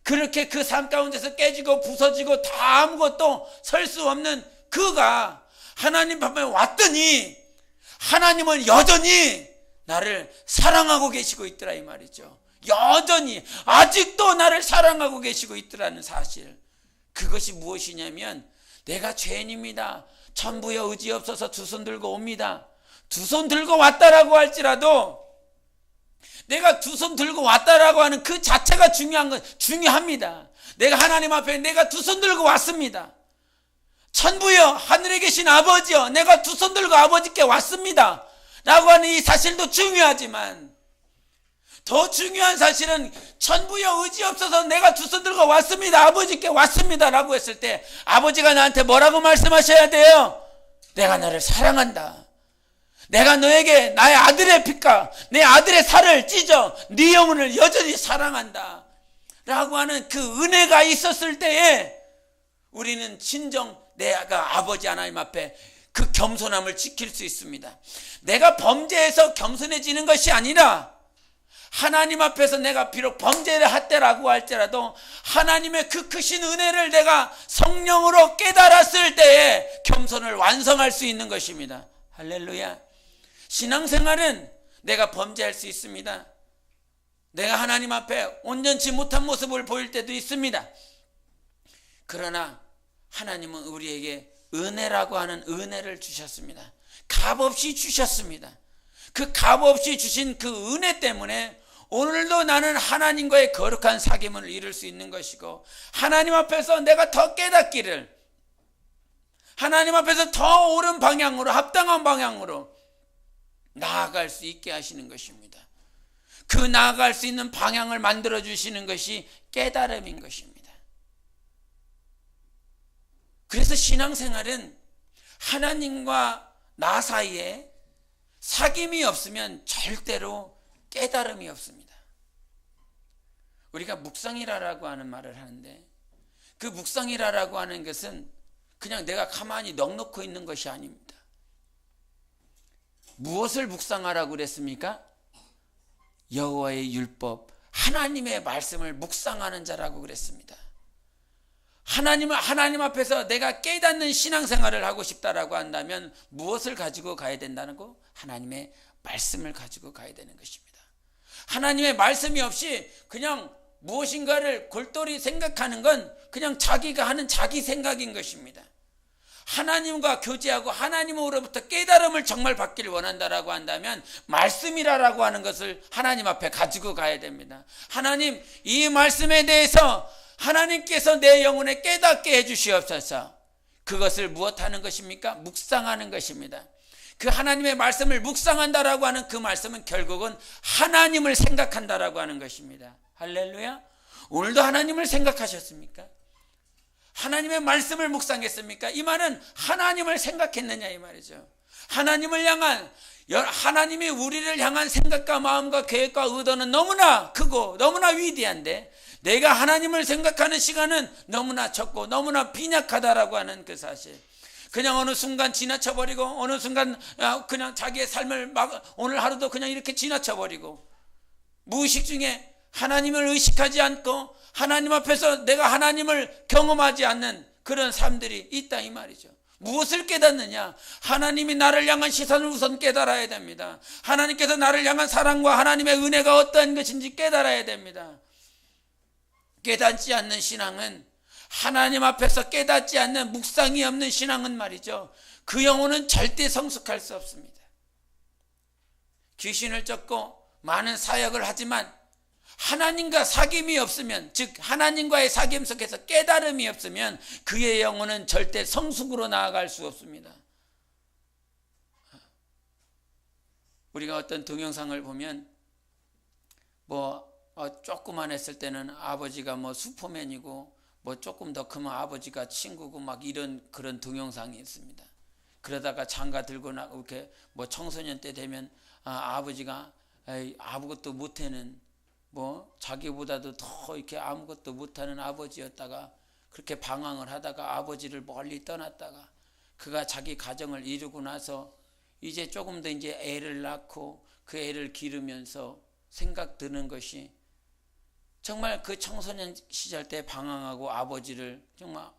그렇게 그 삶 가운데서 깨지고 부서지고 다 아무것도 설 수 없는 그가 하나님 앞에 왔더니 하나님은 여전히 나를 사랑하고 계시고 있더라 이 말이죠. 여전히 아직도 나를 사랑하고 계시고 있더라는 사실. 그것이 무엇이냐면, 내가 죄인입니다. 천부여 의지 없어서 두 손 들고 옵니다. 두 손 들고 왔다라고 할지라도, 내가 두 손 들고 왔다라고 하는 그 자체가 중요합니다. 내가 하나님 앞에 내가 두 손 들고 왔습니다. 천부여, 하늘에 계신 아버지여, 내가 두 손 들고 아버지께 왔습니다 라고 하는 이 사실도 중요하지만, 더 중요한 사실은 천부여 의지 없어서 내가 두 손 들고 왔습니다, 아버지께 왔습니다 라고 했을 때 아버지가 나한테 뭐라고 말씀하셔야 돼요? 내가 너를 사랑한다. 내가 너에게 나의 아들의 피가, 내 아들의 살을 찢어 네 영혼을 여전히 사랑한다 라고 하는 그 은혜가 있었을 때에 우리는 진정 내가 아버지 하나님 앞에 그 겸손함을 지킬 수 있습니다. 내가 범죄해서 겸손해지는 것이 아니라, 하나님 앞에서 내가 비록 범죄를 했다라고 할지라도 하나님의 그 크신 은혜를 내가 성령으로 깨달았을 때에 겸손을 완성할 수 있는 것입니다. 할렐루야. 신앙생활은 내가 범죄할 수 있습니다. 내가 하나님 앞에 온전치 못한 모습을 보일 때도 있습니다. 그러나 하나님은 우리에게 은혜라고 하는 은혜를 주셨습니다. 값없이 주셨습니다. 그 값없이 주신 그 은혜 때문에 오늘도 나는 하나님과의 거룩한 사귐을 이룰 수 있는 것이고, 하나님 앞에서 내가 더 깨닫기를, 하나님 앞에서 더 옳은 방향으로, 합당한 방향으로 나아갈 수 있게 하시는 것입니다. 그 나아갈 수 있는 방향을 만들어 주시는 것이 깨달음인 것입니다. 그래서 신앙생활은 하나님과 나 사이에 사귐이 없으면 절대로 깨달음이 없습니다. 우리가 묵상이라고 하는 말을 하는데, 그 묵상이라고 하는 것은 그냥 내가 가만히 넋놓고 있는 것이 아닙니다. 무엇을 묵상하라고 그랬습니까? 여호와의 율법, 하나님의 말씀을 묵상하는 자라고 그랬습니다. 하나님 앞에서 내가 깨닫는 신앙생활을 하고 싶다라고 한다면 무엇을 가지고 가야 된다는 거? 하나님의 말씀을 가지고 가야 되는 것입니다. 하나님의 말씀이 없이 그냥 무엇인가를 골똘히 생각하는 건 그냥 자기가 하는 자기 생각인 것입니다. 하나님과 교제하고 하나님으로부터 깨달음을 정말 받기를 원한다라고 한다면 말씀이라고 하는 것을 하나님 앞에 가지고 가야 됩니다. 하나님, 이 말씀에 대해서 하나님께서 내 영혼에 깨닫게 해주시옵소서. 그것을 무엇하는 것입니까? 묵상하는 것입니다. 그 하나님의 말씀을 묵상한다라고 하는 그 말씀은 결국은 하나님을 생각한다라고 하는 것입니다. 할렐루야. 오늘도 하나님을 생각하셨습니까? 하나님의 말씀을 묵상했습니까? 이 말은 하나님을 생각했느냐 이 말이죠. 하나님을 향한, 하나님이 우리를 향한 생각과 마음과 계획과 의도는 너무나 크고 너무나 위대한데, 내가 하나님을 생각하는 시간은 너무나 적고 너무나 빈약하다라고 하는 그 사실. 그냥 어느 순간 지나쳐버리고 어느 순간 그냥 자기의 삶을 오늘 하루도 그냥 이렇게 지나쳐버리고 무의식 중에 하나님을 의식하지 않고 하나님 앞에서 내가 하나님을 경험하지 않는 그런 삶들이 있다 이 말이죠. 무엇을 깨닫느냐? 하나님이 나를 향한 시선을 우선 깨달아야 됩니다. 하나님께서 나를 향한 사랑과 하나님의 은혜가 어떠한 것인지 깨달아야 됩니다. 깨닫지 않는 신앙은, 하나님 앞에서 깨닫지 않는 묵상이 없는 신앙은 말이죠, 그 영혼은 절대 성숙할 수 없습니다. 귀신을 쫓고 많은 사역을 하지만 하나님과 사귐이 없으면, 즉 하나님과의 사귐 속에서 깨달음이 없으면 그의 영혼은 절대 성숙으로 나아갈 수 없습니다. 우리가 어떤 동영상을 보면 조그만 했을 때는 아버지가 슈퍼맨이고 조금 더 크면 아버지가 친구고 이런 그런 동영상이 있습니다. 그러다가 장가 들고 이렇게 청소년 때 되면 아버지가 아무것도 못하는 자기보다도 더 이렇게 아무것도 못하는 아버지였다가 그렇게 방황을 하다가 아버지를 멀리 떠났다가 그가 자기 가정을 이루고 나서 이제 조금 더 이제 애를 낳고 그 애를 기르면서 생각 드는 것이, 정말 그 청소년 시절 때 방황하고 아버지를 정말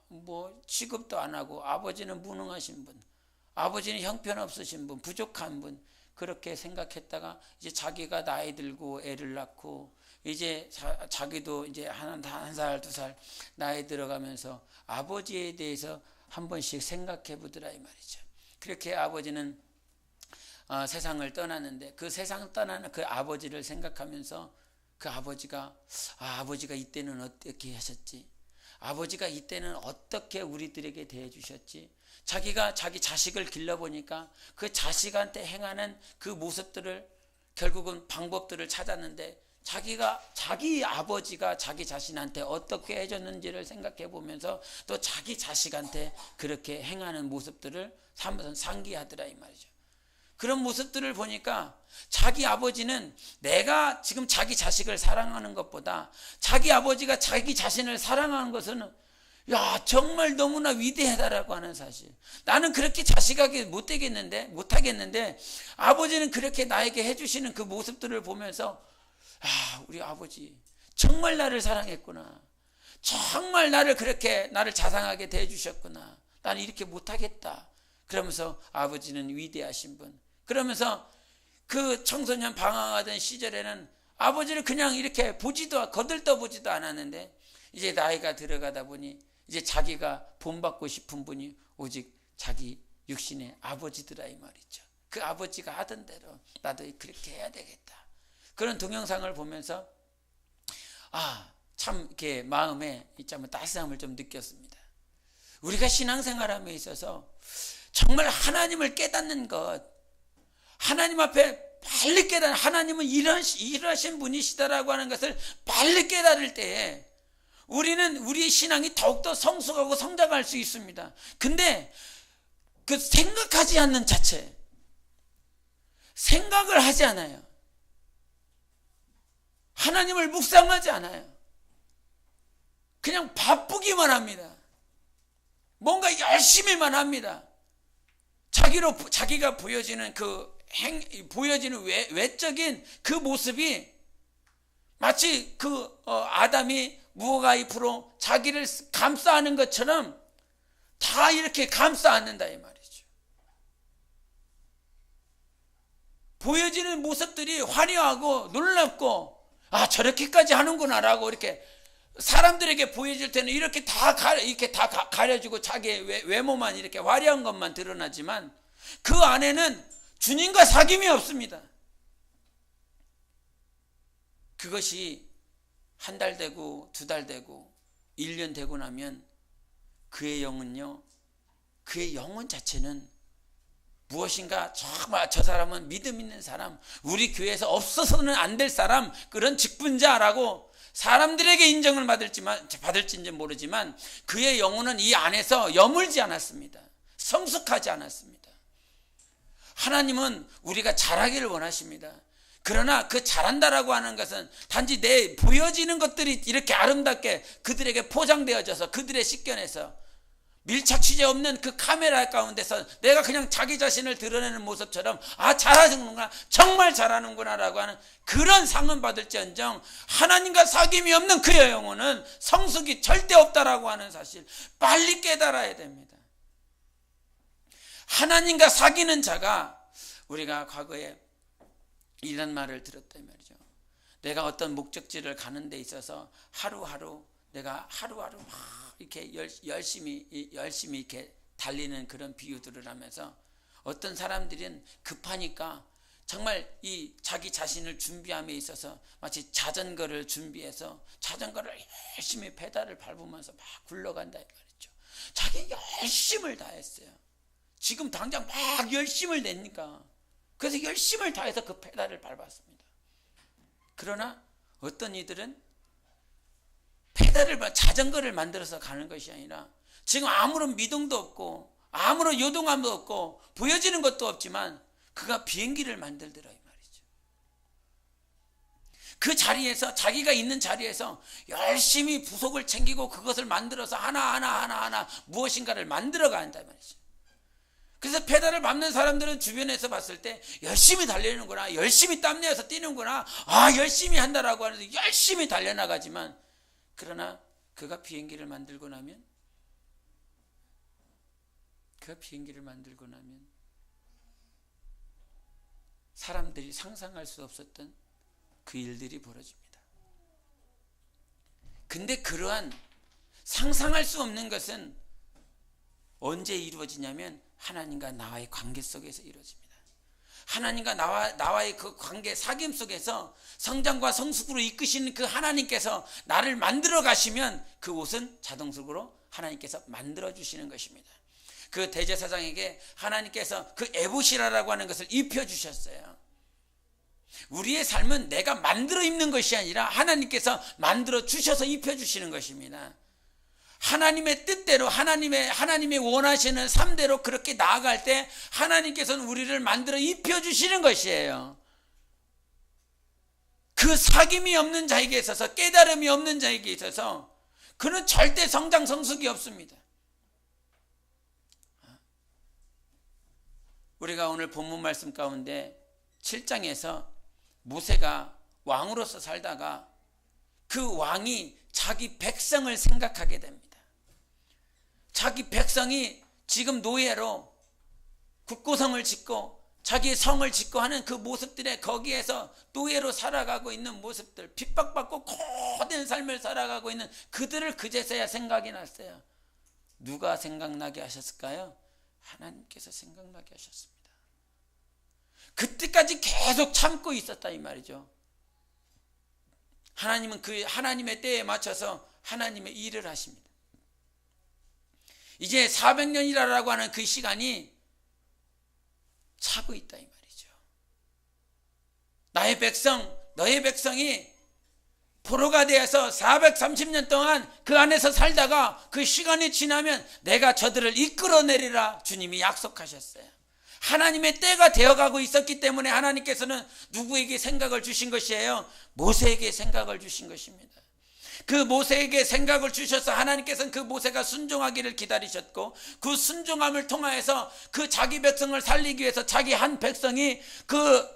취급도 안 하고 아버지는 무능하신 분, 아버지는 형편없으신 분, 부족한 분, 그렇게 생각했다가 이제 자기가 나이 들고 애를 낳고 이제 자기도 이제 한 살, 두 살 나이 들어가면서 아버지에 대해서 한 번씩 생각해 보더라 이 말이죠. 그렇게 아버지는 세상을 떠났는데 그 세상 떠나는 그 아버지를 생각하면서 그 아버지가 이때는 어떻게 하셨지? 아버지가 이때는 어떻게 우리들에게 대해 주셨지? 자기가 자기 자식을 길러보니까 그 자식한테 행하는 그 모습들을, 결국은 방법들을 찾았는데 자기 아버지가 자기 자신한테 어떻게 해줬는지를 생각해 보면서 또 자기 자식한테 그렇게 행하는 모습들을 한번 상기하더라 이 말이죠. 그런 모습들을 보니까 자기 아버지는 내가 지금 자기 자식을 사랑하는 것보다 자기 아버지가 자기 자신을 사랑하는 것은 정말 너무나 위대하다라고 하는 사실. 나는 그렇게 자식하게 못하겠는데 아버지는 그렇게 나에게 해주시는 그 모습들을 보면서 우리 아버지 정말 나를 사랑했구나, 정말 나를 자상하게 대해주셨구나, 나는 이렇게 못하겠다. 그러면서 아버지는 위대하신 분. 그러면서 그 청소년 방황하던 시절에는 아버지를 그냥 이렇게 거들떠 보지도 않았는데 이제 나이가 들어가다 보니 이제 자기가 본받고 싶은 분이 오직 자기 육신의 아버지더라 이 말이죠. 그 아버지가 하던 대로 나도 그렇게 해야 되겠다. 그런 동영상을 보면서 참 이렇게 마음에 좀 따스함을 좀 느꼈습니다. 우리가 신앙생활함에 있어서 정말 하나님을 깨닫는 것, 하나님 앞에 빨리 하나님은 이러신 분이시다라고 하는 것을 빨리 깨달을 때에 우리는 우리의 신앙이 더욱더 성숙하고 성장할 수 있습니다. 근데 그 생각하지 않는 자체, 생각을 하지 않아요. 하나님을 묵상하지 않아요. 그냥 바쁘기만 합니다. 뭔가 열심히만 합니다. 자기가 보여지는 보여지는 외적인 그 모습이 마치 아담이 무화과 잎으로 자기를 감싸 안는 것처럼 다 이렇게 감싸 안는다 이 말이죠. 보여지는 모습들이 화려하고 놀랍고 저렇게까지 하는구나라고 이렇게 사람들에게 보여질 때는 이렇게 다 가려지고 자기의 외모만 이렇게 화려한 것만 드러나지만 그 안에는 주님과 사귐이 없습니다. 그것이 한 달 되고 두 달 되고 1년 되고 나면 그의 영은 자체는 무엇인가 정말 저 사람은 믿음 있는 사람, 우리 교회에서 없어서는 안 될 사람, 그런 직분자라고 사람들에게 인정을 받을지는 모르지만 그의 영혼은 이 안에서 여물지 않았습니다. 성숙하지 않았습니다. 하나님은 우리가 잘하기를 원하십니다. 그러나 그 잘한다라고 하는 것은 단지 보여지는 것들이 이렇게 아름답게 그들에게 포장되어져서 그들의 식견에서 밀착 취재 없는 그 카메라 가운데서 내가 그냥 자기 자신을 드러내는 모습처럼 잘하는구나, 정말 잘하는구나 라고 하는 그런 상은 받을지언정 하나님과 사귐이 없는 그의 영혼은 성숙이 절대 없다라고 하는 사실 빨리 깨달아야 됩니다. 하나님과 사귀는 자가, 우리가 과거에 이런 말을 들었단 말이죠. 내가 어떤 목적지를 가는 데 있어서 하루하루 막 이렇게 열심히 이렇게 달리는 그런 비유들을 하면서, 어떤 사람들은 급하니까 정말 이 자기 자신을 준비함에 있어서 마치 자전거를 준비해서 자전거를 열심히 페달을 밟으면서 막 굴러간다 이 말이죠. 자기 열심을 다했어요. 지금 당장 막 열심을 내니까, 그래서 열심을 다해서 그 페달을 밟았습니다. 그러나 어떤 이들은 자전거를 만들어서 가는 것이 아니라 지금 아무런 미동도 없고 아무런 요동함도 없고 보여지는 것도 없지만 그가 비행기를 만들더라 이 말이죠. 그 자리에서, 자기가 있는 자리에서 열심히 부속을 챙기고 그것을 만들어서 하나 무엇인가를 만들어 간다 이 말이죠. 그래서 페달을 밟는 사람들은 주변에서 봤을 때 열심히 달리는구나, 열심히 땀내어서 뛰는구나, 열심히 한다라고 하는데 열심히 달려나가지만, 그러나 그가 비행기를 만들고 나면 사람들이 상상할 수 없었던 그 일들이 벌어집니다. 근데 그러한 상상할 수 없는 것은 언제 이루어지냐면 하나님과 나와의 관계 속에서 이루어집니다. 하나님과 나와의 그 관계, 사귐 속에서 성장과 성숙으로 이끄시는 그 하나님께서 나를 만들어 가시면 그 옷은 자동적으로 하나님께서 만들어 주시는 것입니다. 그 대제사장에게 하나님께서 그 에봇이라고 하는 것을 입혀주셨어요. 우리의 삶은 내가 만들어 입는 것이 아니라 하나님께서 만들어 주셔서 입혀주시는 것입니다. 하나님의 뜻대로, 하나님의 원하시는 삶대로 그렇게 나아갈 때 하나님께서는 우리를 만들어 입혀주시는 것이에요. 그 사귐이 없는 자에게 있어서, 깨달음이 없는 자에게 있어서 그는 절대 성장 성숙이 없습니다. 우리가 오늘 본문 말씀 가운데 7장에서 모세가 왕으로서 살다가 그 왕이 자기 백성을 생각하게 됩니다. 자기 백성이 지금 노예로 국고성을 짓고 자기의 성을 짓고 하는 그 모습들에, 거기에서 노예로 살아가고 있는 모습들, 핍박받고 고된 삶을 살아가고 있는 그들을 그제서야 생각이 났어요. 누가 생각나게 하셨을까요? 하나님께서 생각나게 하셨습니다. 그때까지 계속 참고 있었다 이 말이죠. 하나님은 그 하나님의 때에 맞춰서 하나님의 일을 하십니다. 이제 400년이라고 하는 그 시간이 차고 있다 이 말이죠. 나의 백성, 너의 백성이 포로가 되어서 430년 동안 그 안에서 살다가 그 시간이 지나면 내가 저들을 이끌어내리라 주님이 약속하셨어요. 하나님의 때가 되어가고 있었기 때문에 하나님께서는 누구에게 생각을 주신 것이에요? 모세에게 생각을 주신 것입니다. 그 모세에게 생각을 주셔서 하나님께서는 그 모세가 순종하기를 기다리셨고, 그 순종함을 통하여서 그 자기 백성을 살리기 위해서 자기 한 백성이 그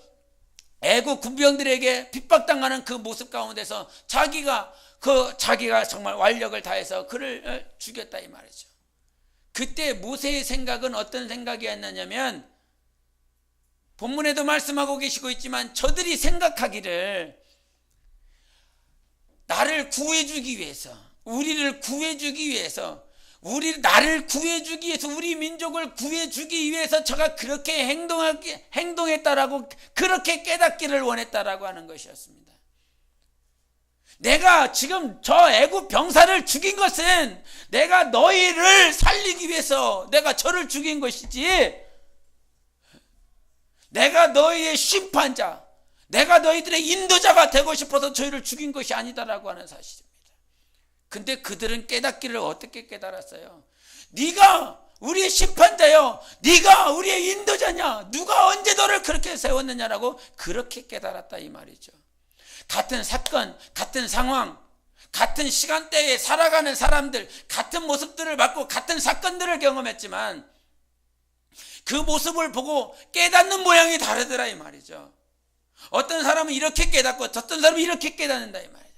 애국 군병들에게 핍박당하는 그 모습 가운데서 자기가 정말 완력을 다해서 그를 죽였다 이 말이죠. 그때 모세의 생각은 어떤 생각이었느냐면, 본문에도 말씀하고 계시고 있지만 저들이 생각하기를 나를 구해주기 위해서, 우리를 구해주기 위해서, 나를 구해주기 위해서, 우리 민족을 구해주기 위해서 저가 그렇게 행동했다라고, 그렇게 깨닫기를 원했다라고 하는 것이었습니다. 내가 지금 저 애국 병사를 죽인 것은 내가 너희를 살리기 위해서 내가 저를 죽인 것이지, 내가 너희의 심판자, 내가 너희들의 인도자가 되고 싶어서 저희를 죽인 것이 아니다라고 하는 사실입니다. 근데 그들은 깨닫기를 어떻게 깨달았어요? 네가 우리의 심판자요, 네가 우리의 인도자냐, 누가 언제 너를 그렇게 세웠느냐라고 그렇게 깨달았다 이 말이죠. 같은 사건, 같은 상황, 같은 시간대에 살아가는 사람들, 같은 모습들을 받고 같은 사건들을 경험했지만 그 모습을 보고 깨닫는 모양이 다르더라 이 말이죠. 어떤 사람은 이렇게 깨닫고 어떤 사람은 이렇게 깨닫는다 이 말이죠.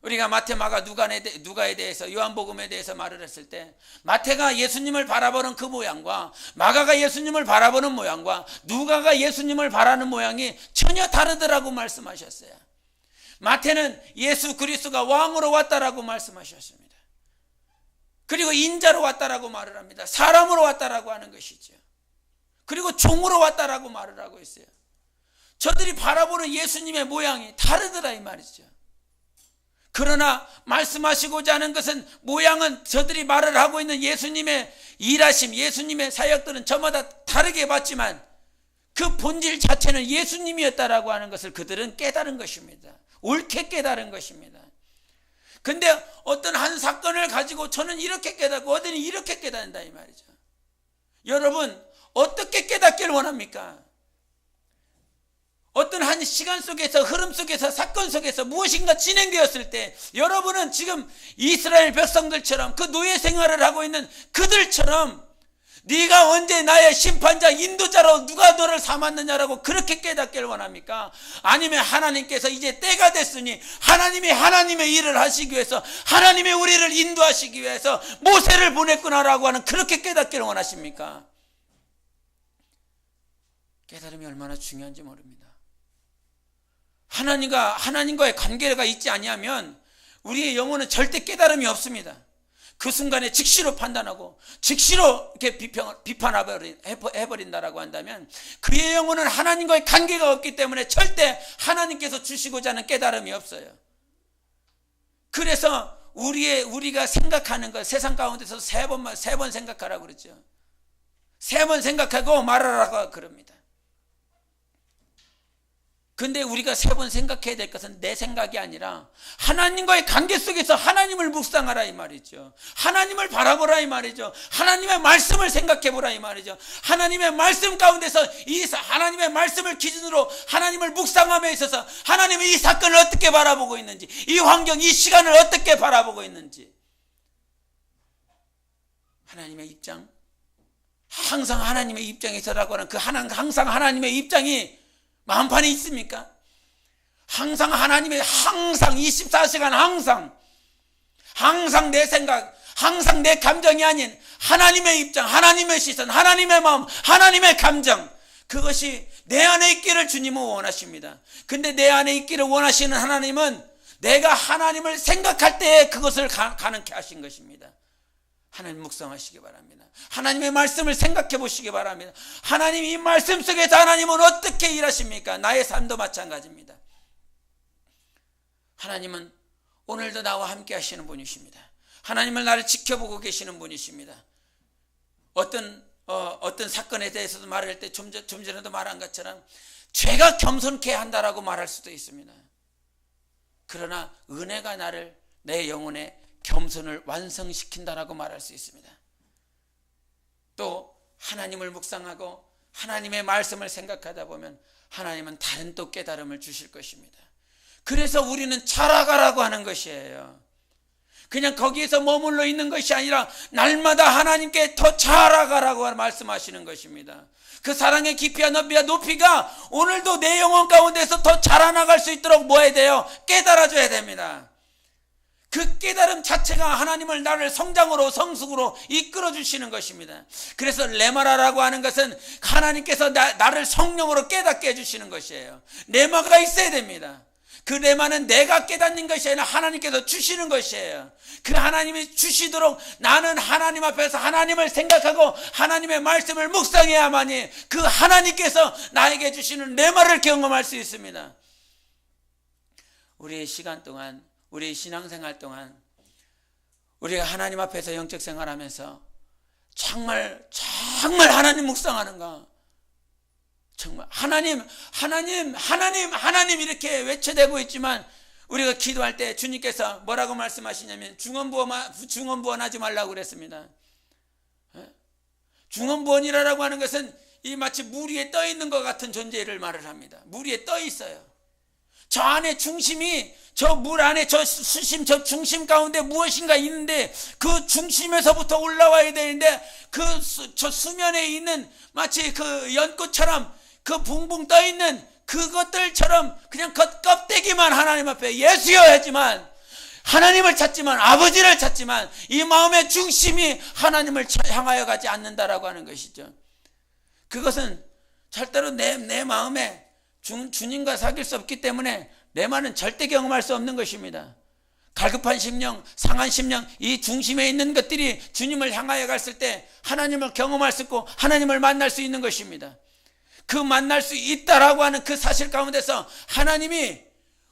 우리가 마태, 마가, 누가에 대해서, 요한복음에 대해서 말을 했을 때 마태가 예수님을 바라보는 그 모양과 마가가 예수님을 바라보는 모양과 누가가 예수님을 바라는 모양이 전혀 다르더라고 말씀하셨어요. 마태는 예수 그리스도가 왕으로 왔다라고 말씀하셨습니다. 그리고 인자로 왔다라고 말을 합니다. 사람으로 왔다라고 하는 것이죠. 그리고 종으로 왔다라고 말을 하고 있어요. 저들이 바라보는 예수님의 모양이 다르더라 이 말이죠. 그러나 말씀하시고자 하는 것은 모양은 저들이 말을 하고 있는 예수님의 일하심, 예수님의 사역들은 저마다 다르게 봤지만 그 본질 자체는 예수님이었다라고 하는 것을 그들은 깨달은 것입니다. 옳게 깨달은 것입니다. 근데 어떤 한 사건을 가지고 저는 이렇게 깨닫고 어디는 이렇게 깨닫는다 이 말이죠. 여러분 어떻게 깨닫기를 원합니까? 어떤 한 시간 속에서, 흐름 속에서, 사건 속에서 무엇인가 진행되었을 때 여러분은 지금 이스라엘 백성들처럼 그 노예 생활을 하고 있는 그들처럼 네가 언제 나의 심판자, 인도자로 누가 너를 삼았느냐라고 그렇게 깨닫기를 원합니까? 아니면 하나님께서 이제 때가 됐으니 하나님의 일을 하시기 위해서, 하나님의 우리를 인도하시기 위해서 모세를 보냈구나라고 하는 그렇게 깨닫기를 원하십니까? 깨달음이 얼마나 중요한지 모릅니다. 하나님과의 관계가 있지 아니하면 우리의 영혼은 절대 깨달음이 없습니다. 그 순간에 즉시로 판단하고 즉시로 이렇게 비판해버린다라고 한다면 그의 영혼은 하나님과의 관계가 없기 때문에 절대 하나님께서 주시고자 하는 깨달음이 없어요. 그래서 우리가 생각하는 것, 세상 가운데서 세 번 생각하라고 그러죠. 3번 생각하고 말하라고 그럽니다. 근데 우리가 3번 생각해야 될 것은 내 생각이 아니라 하나님과의 관계 속에서 하나님을 묵상하라 이 말이죠. 하나님을 바라보라 이 말이죠. 하나님의 말씀을 생각해보라 이 말이죠. 하나님의 말씀 가운데서 이 하나님의 말씀을 기준으로 하나님을 묵상함에 있어서 하나님이 이 사건을 어떻게 바라보고 있는지, 이 환경, 이 시간을 어떻게 바라보고 있는지, 하나님의 입장, 항상 하나님의 입장에 서라고 하는 그 항상 하나님의 입장이 마음판에 있습니까? 항상 24시간 항상 내 생각, 항상 내 감정이 아닌 하나님의 입장, 하나님의 시선, 하나님의 마음, 하나님의 감정, 그것이 내 안에 있기를 주님은 원하십니다. 근데 내 안에 있기를 원하시는 하나님은 내가 하나님을 생각할 때에 그것을 가능케 하신 것입니다. 하나님 묵상하시기 바랍니다. 하나님의 말씀을 생각해 보시기 바랍니다. 하나님 이 말씀 속에서 하나님은 어떻게 일하십니까? 나의 삶도 마찬가지입니다. 하나님은 오늘도 나와 함께 하시는 분이십니다. 하나님은 나를 지켜보고 계시는 분이십니다. 어떤 사건에 대해서도 말할 때 좀 전에도 말한 것처럼 죄가 겸손케 한다라고 말할 수도 있습니다. 그러나 은혜가 내 영혼에 겸손을 완성시킨다라고 말할 수 있습니다. 또 하나님을 묵상하고 하나님의 말씀을 생각하다 보면 하나님은 다른 또 깨달음을 주실 것입니다. 그래서 우리는 자라가라고 하는 것이에요. 그냥 거기에서 머물러 있는 것이 아니라 날마다 하나님께 더 자라가라고 말씀하시는 것입니다. 그 사랑의 깊이와 높이가 오늘도 내 영혼 가운데서 더 자라나갈 수 있도록 뭐 해야 돼요? 깨달아줘야 됩니다. 그 깨달음 자체가 하나님을 나를 성장으로, 성숙으로 이끌어 주시는 것입니다. 그래서 레마라라고 하는 것은 하나님께서 나를 성령으로 깨닫게 해주시는 것이에요. 레마가 있어야 됩니다. 그 레마는 내가 깨닫는 것이 아니라 하나님께서 주시는 것이에요. 그 하나님이 주시도록 나는 하나님 앞에서 하나님을 생각하고 하나님의 말씀을 묵상해야만이 그 하나님께서 나에게 주시는 레마를 경험할 수 있습니다. 우리의 시간 동안, 우리의 신앙생활 동안 우리가 하나님 앞에서 영적 생활하면서 정말 하나님 묵상하는가? 정말 하나님 이렇게 외쳐대고 있지만 우리가 기도할 때 주님께서 뭐라고 말씀하시냐면 중언부언하지 말라고 그랬습니다. 중언부언이라고 하는 것은 이 마치 물 위에 떠 있는 것 같은 존재를 말을 합니다. 물 위에 떠 있어요. 저 안에 중심이, 저 물 안에 저 수심, 저 중심 가운데 무엇인가 있는데 그 중심에서부터 올라와야 되는데 저 수면에 있는 마치 그 연꽃처럼 그 붕붕 떠 있는 그것들처럼 그냥 껍데기만 하나님 앞에 예수여 하지만, 하나님을 찾지만, 아버지를 찾지만 이 마음의 중심이 하나님을 향하여 가지 않는다라고 하는 것이죠. 그것은 절대로 내 마음에 주님과 사귈 수 없기 때문에 내 말은 절대 경험할 수 없는 것입니다. 갈급한 심령, 상한 심령, 이 중심에 있는 것들이 주님을 향하여 갔을 때 하나님을 경험할 수 있고 하나님을 만날 수 있는 것입니다. 그 만날 수 있다라고 하는 그 사실 가운데서 하나님이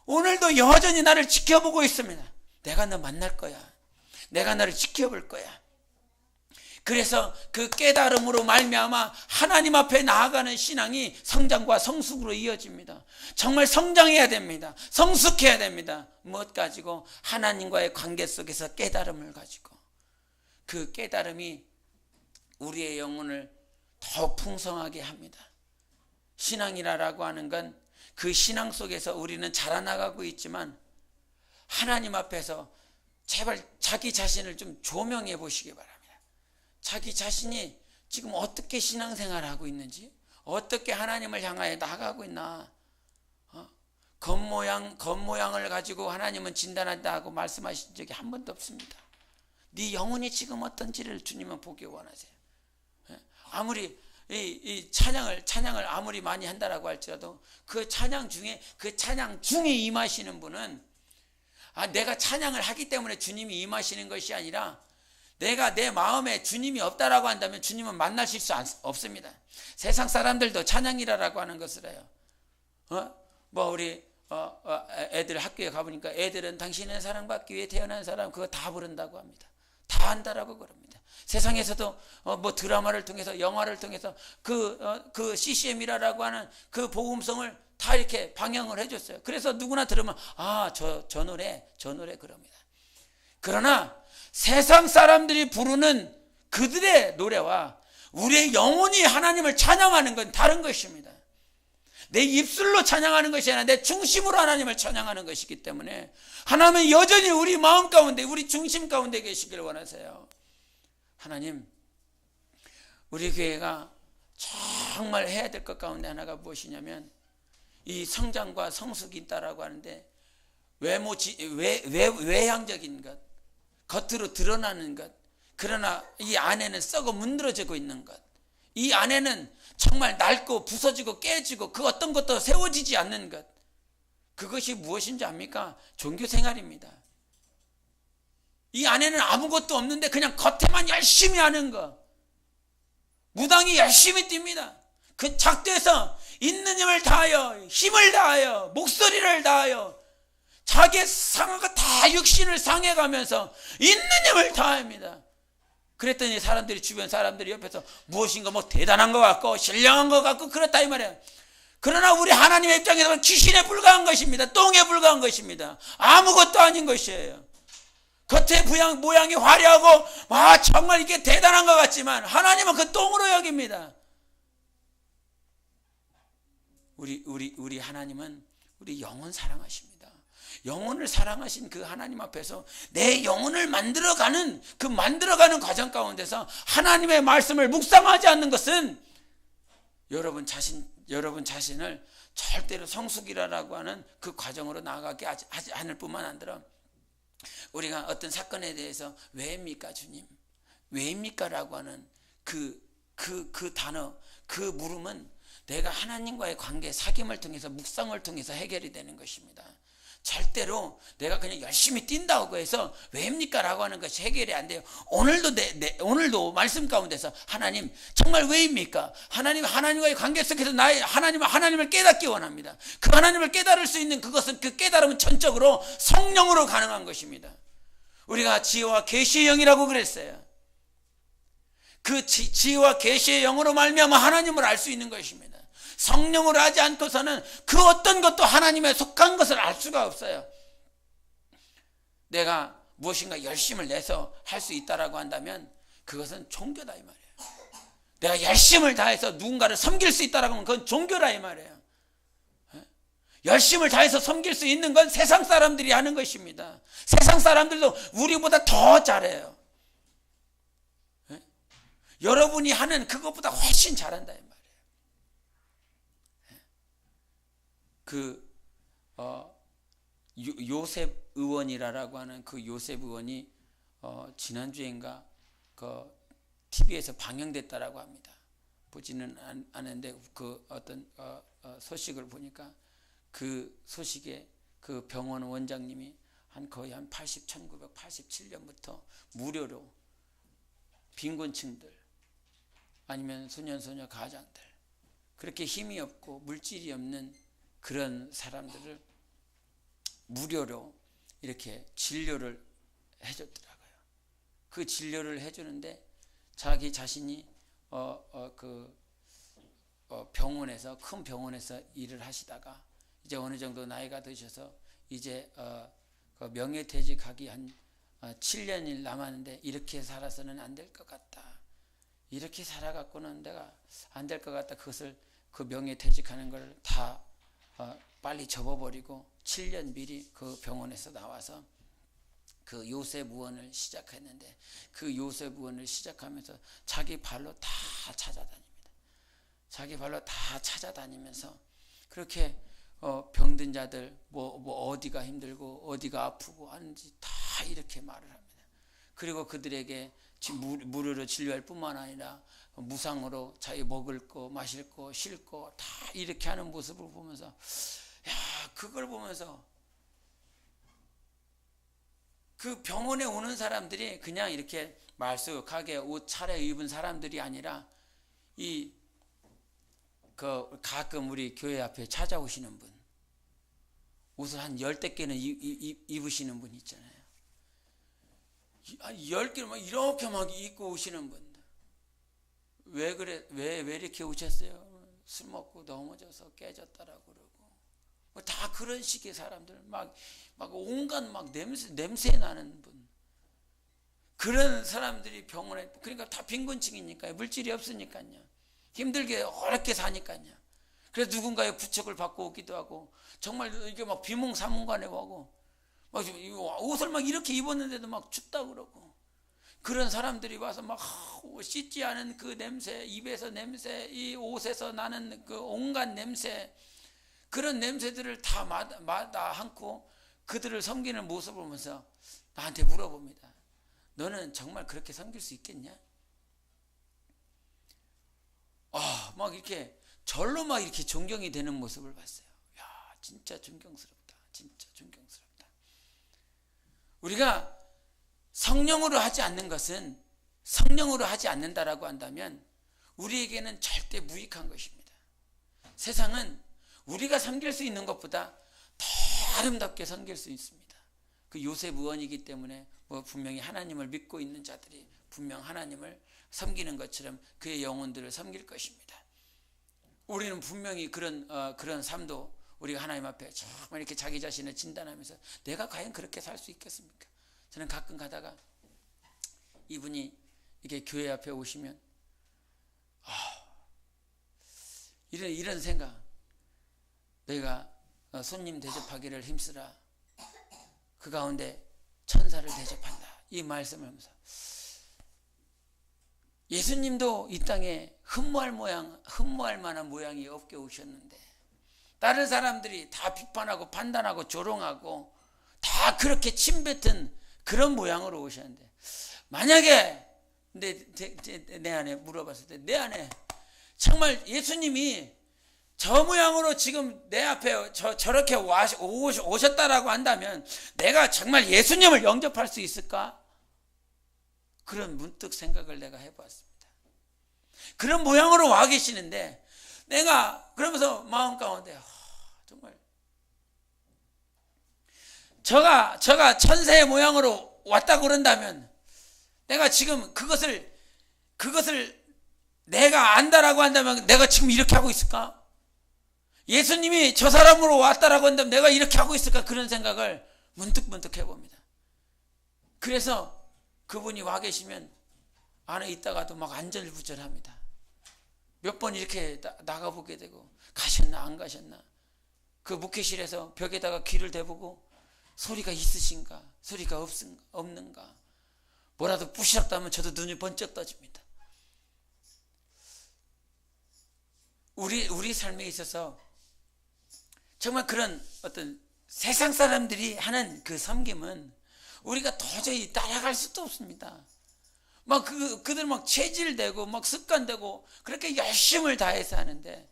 오늘도 여전히 나를 지켜보고 있습니다. 내가 너 만날 거야. 내가 너를 지켜볼 거야. 그래서 그 깨달음으로 말미암아 하나님 앞에 나아가는 신앙이 성장과 성숙으로 이어집니다. 정말 성장해야 됩니다. 성숙해야 됩니다. 무엇 가지고? 하나님과의 관계 속에서 깨달음을 가지고. 그 깨달음이 우리의 영혼을 더 풍성하게 합니다. 신앙이라고 하는 건 그 신앙 속에서 우리는 자라나가고 있지만 하나님 앞에서 제발 자기 자신을 좀 조명해 보시기 바랍니다. 자기 자신이 지금 어떻게 신앙생활을 하고 있는지, 어떻게 하나님을 향하여 나가고 있나. 겉모양을 가지고 하나님은 진단한다고 말씀하신 적이 한 번도 없습니다. 네 영혼이 지금 어떤지를 주님은 보기 원하세요. 아무리 이 찬양을 아무리 많이 한다라고 할지라도 그 찬양 중에 임하시는 분은 내가 찬양을 하기 때문에 주님이 임하시는 것이 아니라 내가 내 마음에 주님이 없다라고 한다면 주님은 만나실 수 없습니다. 세상 사람들도 찬양이라고 하는 것을 해요. 우리 애들 학교에 가보니까 애들은 당신의 사랑받기 위해 태어난 사람 그거 다 부른다고 합니다. 다 한다라고 그럽니다. 세상에서도 드라마를 통해서, 영화를 통해서 그 CCM이라고 하는 그 복음성을 다 이렇게 방영을 해줬어요. 그래서 누구나 들으면 저 노래 그럽니다. 그러나 세상 사람들이 부르는 그들의 노래와 우리의 영혼이 하나님을 찬양하는 건 다른 것입니다. 내 입술로 찬양하는 것이 아니라 내 중심으로 하나님을 찬양하는 것이기 때문에 하나님은 여전히 우리 마음 가운데, 우리 중심 가운데 계시길 원하세요. 하나님, 우리 교회가 정말 해야 될 것 가운데 하나가 무엇이냐면 이 성장과 성숙이 있다라고 하는데 외향적인 것, 겉으로 드러나는 것, 그러나 이 안에는 썩어 문드러지고 있는 것, 이 안에는 정말 낡고 부서지고 깨지고 그 어떤 것도 세워지지 않는 것, 그것이 무엇인지 압니까? 종교생활입니다. 이 안에는 아무것도 없는데 그냥 겉에만 열심히 하는 것, 무당이 열심히 뜁니다. 그 작두에서 있는 힘을 다하여, 힘을 다하여, 목소리를 다하여 자기의 상하가 다 육신을 상해가면서 있는 힘을 다합니다. 그랬더니 주변 사람들이 옆에서 무엇인가 대단한 것 같고 신령한 것 같고 그렇다 이 말이에요. 그러나 우리 하나님의 입장에서는 귀신에 불과한 것입니다. 똥에 불과한 것입니다. 아무것도 아닌 것이에요. 겉의 모양이 화려하고 정말 이게 대단한 것 같지만 하나님은 그 똥으로 여깁니다. 우리 하나님은 우리 영혼 사랑하십니다. 영혼을 사랑하신 그 하나님 앞에서 내 영혼을 만들어가는 과정 가운데서 하나님의 말씀을 묵상하지 않는 것은 여러분 자신을 절대로 성숙이라고 하는 그 과정으로 나아가게 하지 않을 뿐만 아니라 우리가 어떤 사건에 대해서 왜입니까 주님? 왜입니까? 라고 하는 그 단어, 그 물음은 내가 하나님과의 관계, 사귐을 통해서, 묵상을 통해서 해결이 되는 것입니다. 절대로 내가 그냥 열심히 뛴다고 해서 왜입니까? 라고 하는 것이 해결이 안 돼요. 오늘도 말씀 가운데서 하나님 정말 왜입니까? 하나님과의 관계 속에서 하나님을 깨닫기 원합니다. 그 하나님을 깨달을 수 있는 그 깨달음은 전적으로 성령으로 가능한 것입니다. 우리가 지혜와 계시의 영이라고 그랬어요. 그 지혜와 계시의 영으로 말미암아 하나님을 알 수 있는 것입니다. 성령으로 하지 않고서는 그 어떤 것도 하나님에 속한 것을 알 수가 없어요. 내가 무엇인가 열심을 내서 할 수 있다라고 한다면 그것은 종교다 이 말이에요. 내가 열심을 다해서 누군가를 섬길 수 있다라고 하면 그건 종교라 이 말이에요. 열심을 다해서 섬길 수 있는 건 세상 사람들이 하는 것입니다. 세상 사람들도 우리보다 더 잘해요. 네? 여러분이 하는 그것보다 훨씬 잘한다 이 말이에요. 그 요셉 의원이라고 하는 그 요셉 의원이 지난주인가 그 TV에서 방영됐다라고 합니다. 보지는 않았는데 그 어떤 소식을 보니까 그 소식에 그 병원 원장님이 거의 한 1987년부터 무료로 빈곤층들 아니면 소년소녀 가장들 그렇게 힘이 없고 물질이 없는 그런 사람들을 무료로 이렇게 진료를 해줬더라고요. 그 진료를 해주는데 자기 자신이 병원에서 큰 병원에서 일을 하시다가 이제 어느 정도 나이가 드셔서 이제 명예퇴직하기 한 7년이 남았는데 이렇게 살아서는 안 될 것 같다. 이렇게 살아갖고는 내가 안 될 것 같다. 그것을 그 명예퇴직하는 걸 다 빨리 접어버리고 7년 미리 그 병원에서 나와서 그 요셉 의원을 시작했는데 그 요셉 의원을 시작하면서 자기 발로 다 찾아다닙니다. 자기 발로 다 찾아다니면서 그렇게 병든 자들 뭐 어디가 힘들고 어디가 아프고 하는지 다 이렇게 말을 합니다. 그리고 그들에게 무료로 진료할 뿐만 아니라 무상으로 자기 먹을 거 마실 거 쉴 거 다 이렇게 하는 모습을 보면서 그걸 보면서 그 병원에 오는 사람들이 그냥 이렇게 말쑥하게 옷 차려입은 사람들이 아니라 가끔 우리 교회 앞에 찾아오시는 분 옷을 한 10대 개는 입으시는 분 있잖아요. 10개를 막 이렇게 막 입고 오시는 분. 왜 그래? 왜 이렇게 오셨어요? 술 먹고 넘어져서 깨졌다라고 그러고. 다 그런 식의 사람들. 막 온갖 막 냄새 나는 분. 그런 사람들이 병원에, 그러니까 다 빈곤층이니까요. 물질이 없으니까요. 힘들게 어렵게 사니까요. 그래서 누군가의 부축을 받고 오기도 하고, 정말 이게 막 비몽사몽간에 오고, 막 옷을 막 이렇게 입었는데도 막 춥다 그러고, 그런 사람들이 와서 막 씻지 않은 그 냄새, 입에서 냄새, 이 옷에서 나는 그 온갖 냄새, 그런 냄새들을 다 마다 않고 그들을 섬기는 모습을 보면서 나한테 물어봅니다. 너는 정말 그렇게 섬길 수 있겠냐? 막 이렇게 절로 막 이렇게 존경이 되는 모습을 봤어요. 야, 진짜 존경스럽다. 진짜 존경스럽다. 우리가 성령으로 하지 않는 것은 성령으로 하지 않는다라고 한다면 우리에게는 절대 무익한 것입니다. 세상은 우리가 섬길 수 있는 것보다 더 아름답게 섬길 수 있습니다. 그 요셉 의원이기 때문에 분명히 하나님을 믿고 있는 자들이 분명 하나님을 섬기는 것처럼 그의 영혼들을 섬길 것입니다. 우리는 분명히 그런 삶도 우리가 하나님 앞에 정말 이렇게 자기 자신을 진단하면서 내가 과연 그렇게 살 수 있겠습니까? 저는 가끔 가다가 이분이 이렇게 교회 앞에 오시면 이런 생각, 내가 손님 대접하기를 힘쓰라, 그 가운데 천사를 대접한다, 이 말씀을 하면서 예수님도 이 땅에 흠모할 만한 모양이 없게 오셨는데 다른 사람들이 다 비판하고 판단하고 조롱하고 다 그렇게 침뱉은 그런 모양으로 오셨는데, 만약에 내 안에 물어봤을 때 내 안에 정말 예수님이 저 모양으로 지금 내 앞에 저렇게 오셨다라고 한다면 내가 정말 예수님을 영접할 수 있을까? 그런 문득 생각을 내가 해봤습니다. 그런 모양으로 와 계시는데 내가 그러면서 마음 가운데 정말 저가 천사의 모양으로 왔다고 그런다면 내가 지금 그것을 내가 안다라고 한다면 내가 지금 이렇게 하고 있을까? 예수님이 저 사람으로 왔다라고 한다면 내가 이렇게 하고 있을까? 그런 생각을 문득 해봅니다. 그래서 그분이 와 계시면 안에 있다가도 막 안절부절합니다. 몇 번 이렇게 나가보게 되고, 가셨나 안 가셨나, 그 목회실에서 벽에다가 귀를 대보고 소리가 있으신가 소리가 없는가 뭐라도 부시락도 하면 저도 눈이 번쩍 떠집니다. 우리 삶에 있어서 정말 그런 어떤 세상 사람들이 하는 그 섬김은 우리가 도저히 따라갈 수도 없습니다. 막 그들 막 체질되고 막 습관되고 그렇게 열심을 다해서 하는데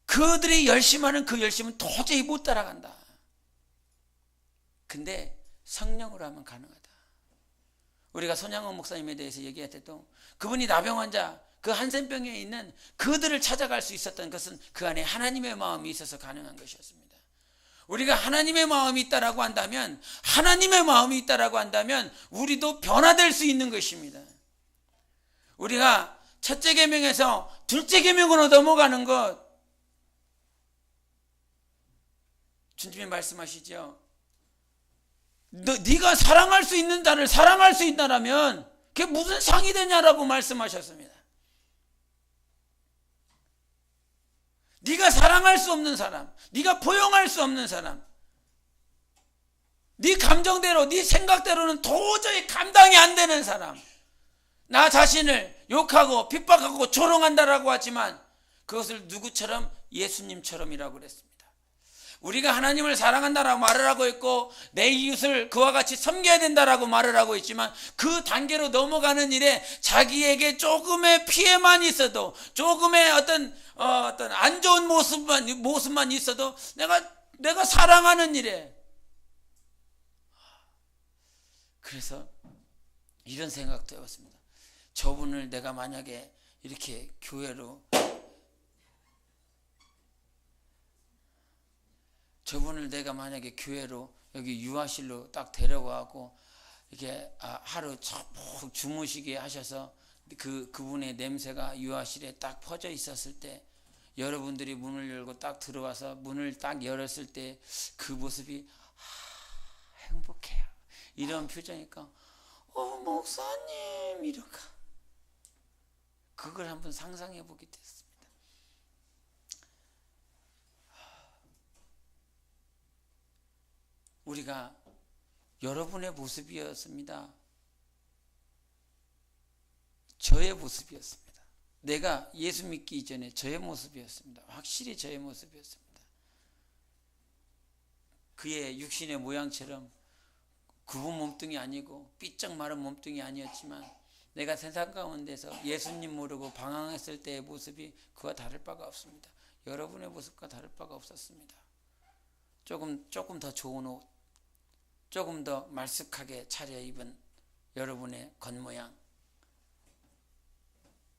그들이 열심하는 그 열심은 도저히 못 따라간다. 근데 성령으로 하면 가능하다. 우리가 손양원 목사님에 대해서 얘기할 때도 그분이 나병 환자 그 한센병에 있는 그들을 찾아갈 수 있었던 것은 그 안에 하나님의 마음이 있어서 가능한 것이었습니다. 우리가 하나님의 마음이 있다라고 한다면 우리도 변화될 수 있는 것입니다. 우리가 첫째 계명에서 둘째 계명으로 넘어가는 것 주님이 말씀하시죠. 네가 사랑할 수 있는 자를 사랑할 수 있다라면 그게 무슨 상이 되냐라고 말씀하셨습니다. 네가 사랑할 수 없는 사람, 네가 포용할 수 없는 사람, 네 감정대로 네 생각대로는 도저히 감당이 안 되는 사람, 나 자신을 욕하고 핍박하고 조롱한다라고 하지만 그것을 누구처럼? 예수님처럼이라고 그랬습니다. 우리가 하나님을 사랑한다라고 말을 하고 있고 내 이웃을 그와 같이 섬겨야 된다라고 말을 하고 있지만 그 단계로 넘어가는 일에 자기에게 조금의 피해만 있어도 조금의 어떤 안 좋은 모습만 있어도 내가 사랑하는 일에 그래서 이런 생각도 해봤습니다. 저분을 내가 만약에 이렇게 교회로 여기 유아실로 딱 데려가고 이렇게 하루 푹 주무시게 하셔서 그분의 냄새가 유아실에 딱 퍼져 있었을 때 여러분들이 문을 열고 딱 들어와서 문을 딱 열었을 때 그 모습이 행복해요. 이런 표정이니까 목사님 이럴까. 그걸 한번 상상해 보게 됐습니다. 우리가 여러분의 모습이었습니다. 저의 모습이었습니다. 내가 예수 믿기 이전에 저의 모습이었습니다. 확실히 저의 모습이었습니다. 그의 육신의 모양처럼 굽은 몸뚱이 아니고 삐쩍 마른 몸뚱이 아니었지만 내가 세상 가운데서 예수님 모르고 방황했을 때의 모습이 그와 다를 바가 없습니다. 여러분의 모습과 다를 바가 없었습니다. 조금 더 좋은 옷, 조금 더 말쑥하게 차려입은 여러분의 겉모양.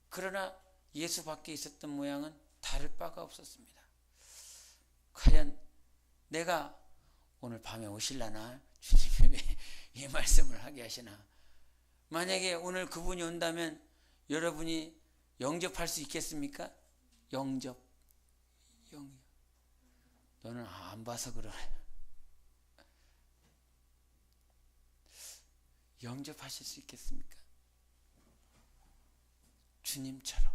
그러나 예수 밖에 있었던 모양은 다를 바가 없었습니다. 과연 내가 오늘 밤에 오실라나? 주님이 왜 이 말씀을 하게 하시나? 만약에 오늘 그분이 온다면 여러분이 영접할 수 있겠습니까? 영접. 너는 안 봐서 그래. 영접하실 수 있겠습니까? 주님처럼.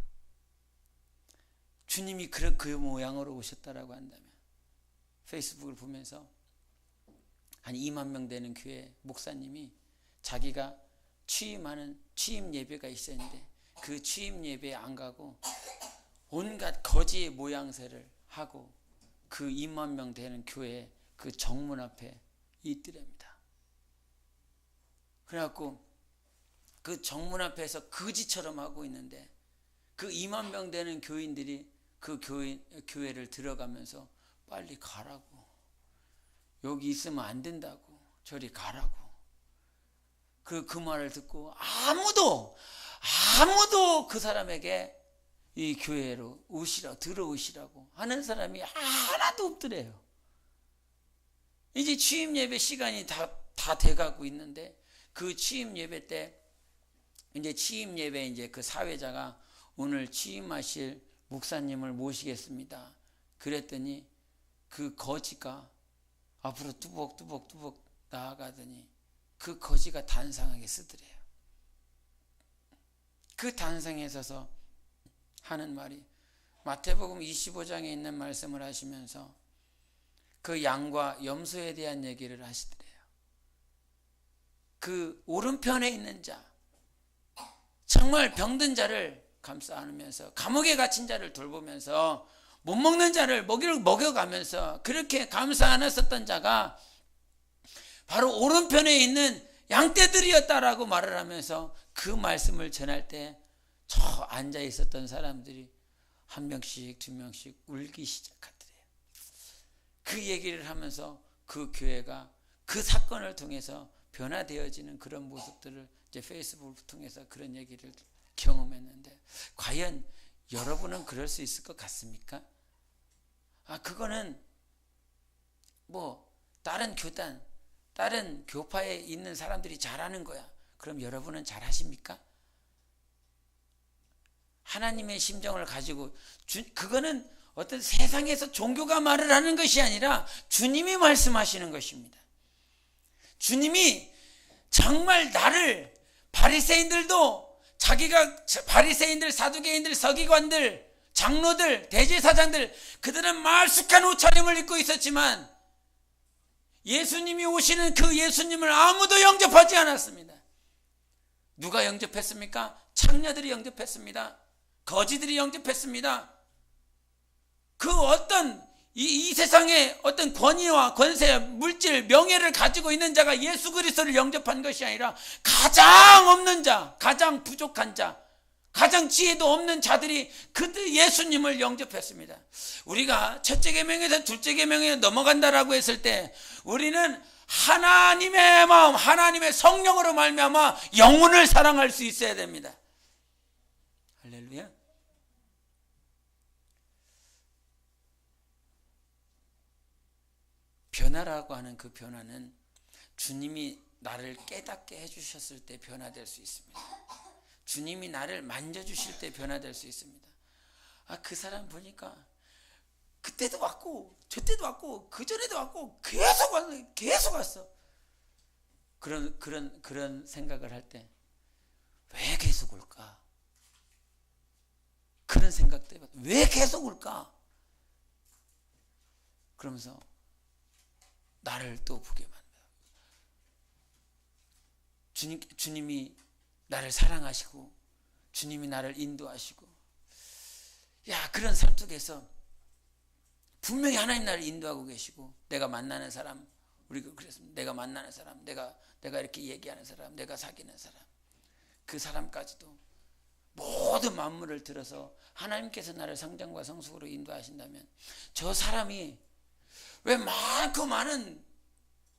주님이 그 모양으로 오셨다라고 한다면 페이스북을 보면서 한 2만 명 되는 교회 목사님이 자기가 취임 예배가 있었는데 그 취임 예배에 안 가고 온갖 거지의 모양새를 하고 그 2만 명 되는 교회 그 정문 앞에 있더랍니다. 그래갖고 그 정문 앞에서 거지처럼 하고 있는데 그 2만 명 되는 교인들이 그 교회를 들어가면서 빨리 가라고, 여기 있으면 안 된다고, 저리 가라고. 그 말을 듣고 아무도 그 사람에게 이 교회로 들어오시라고 하는 사람이 하나도 없더래요. 이제 취임 예배 시간이 다 돼가고 있는데 그 취임 예배 때 이제 취임 예배 이제 그 사회자가 오늘 취임하실 목사님을 모시겠습니다. 그랬더니 그 거지가 앞으로 뚜벅뚜벅 나아가더니 그 거지가 단상하게 쓰더래요. 그 단상에 서서 하는 말이 마태복음 25장에 있는 말씀을 하시면서 그 양과 염소에 대한 얘기를 하시더래요. 그 오른편에 있는 자, 정말 병든 자를 감싸 안으면서 감옥에 갇힌 자를 돌보면서 못 먹는 자를 먹이를 먹여가면서 그렇게 감싸 안았었던 자가 바로 오른편에 있는 양떼들이었다라고 말을 하면서 그 말씀을 전할 때 저 앉아 있었던 사람들이 한 명씩 두 명씩 울기 시작하더래요. 그 얘기를 하면서 그 교회가 그 사건을 통해서 변화되어지는 그런 모습들을 이제 페이스북을 통해서 그런 얘기를 경험했는데, 과연 여러분은 그럴 수 있을 것 같습니까? 그거는 뭐 다른 교단, 다른 교파에 있는 사람들이 잘하는 거야. 그럼 여러분은 잘하십니까? 하나님의 심정을 가지고 그거는 어떤 세상에서 종교가 말을 하는 것이 아니라 주님이 말씀하시는 것입니다. 주님이 정말 나를, 바리새인들도 자기가, 바리새인들, 사두개인들, 서기관들, 장로들, 대제사장들, 그들은 말쑥한 옷차림을 입고 있었지만 예수님이 오시는 그 예수님을 아무도 영접하지 않았습니다. 누가 영접했습니까? 창녀들이 영접했습니다. 거지들이 영접했습니다. 그 어떤 이 세상에 어떤 권위와 권세, 물질, 명예를 가지고 있는 자가 예수 그리스도를 영접한 것이 아니라 가장 없는 자, 가장 부족한 자, 가장 지혜도 없는 자들이 그들 예수님을 영접했습니다. 우리가 첫째 계명에서 둘째 계명에 넘어간다라고 했을 때 우리는 하나님의 마음, 하나님의 성령으로 말미암아 영혼을 사랑할 수 있어야 됩니다. 할렐루야. 변화라고 하는 그 변화는 주님이 나를 깨닫게 해주셨을 때 변화될 수 있습니다. 주님이 나를 만져주실 때 변화될 수 있습니다. 그 사람 보니까 그때도 왔고 저때도 왔고 그전에도 왔고 계속 왔어. 그런 생각을 할 때 왜 계속 올까? 그런 생각도 해봤어. 왜 계속 올까? 그러면서 나를 또 보게 만들어요. 주님이 나를 사랑하시고 주님이 나를 인도하시고, 그런 삶 속에서 분명히 하나님 나를 인도하고 계시고, 내가 만나는 사람, 우리가 그랬습니다. 내가 만나는 사람, 내가 이렇게 얘기하는 사람, 내가 사귀는 사람, 그 사람까지도 모든 만물을 들어서 하나님께서 나를 성장과 성숙으로 인도하신다면 저 사람이 왜 많고 많은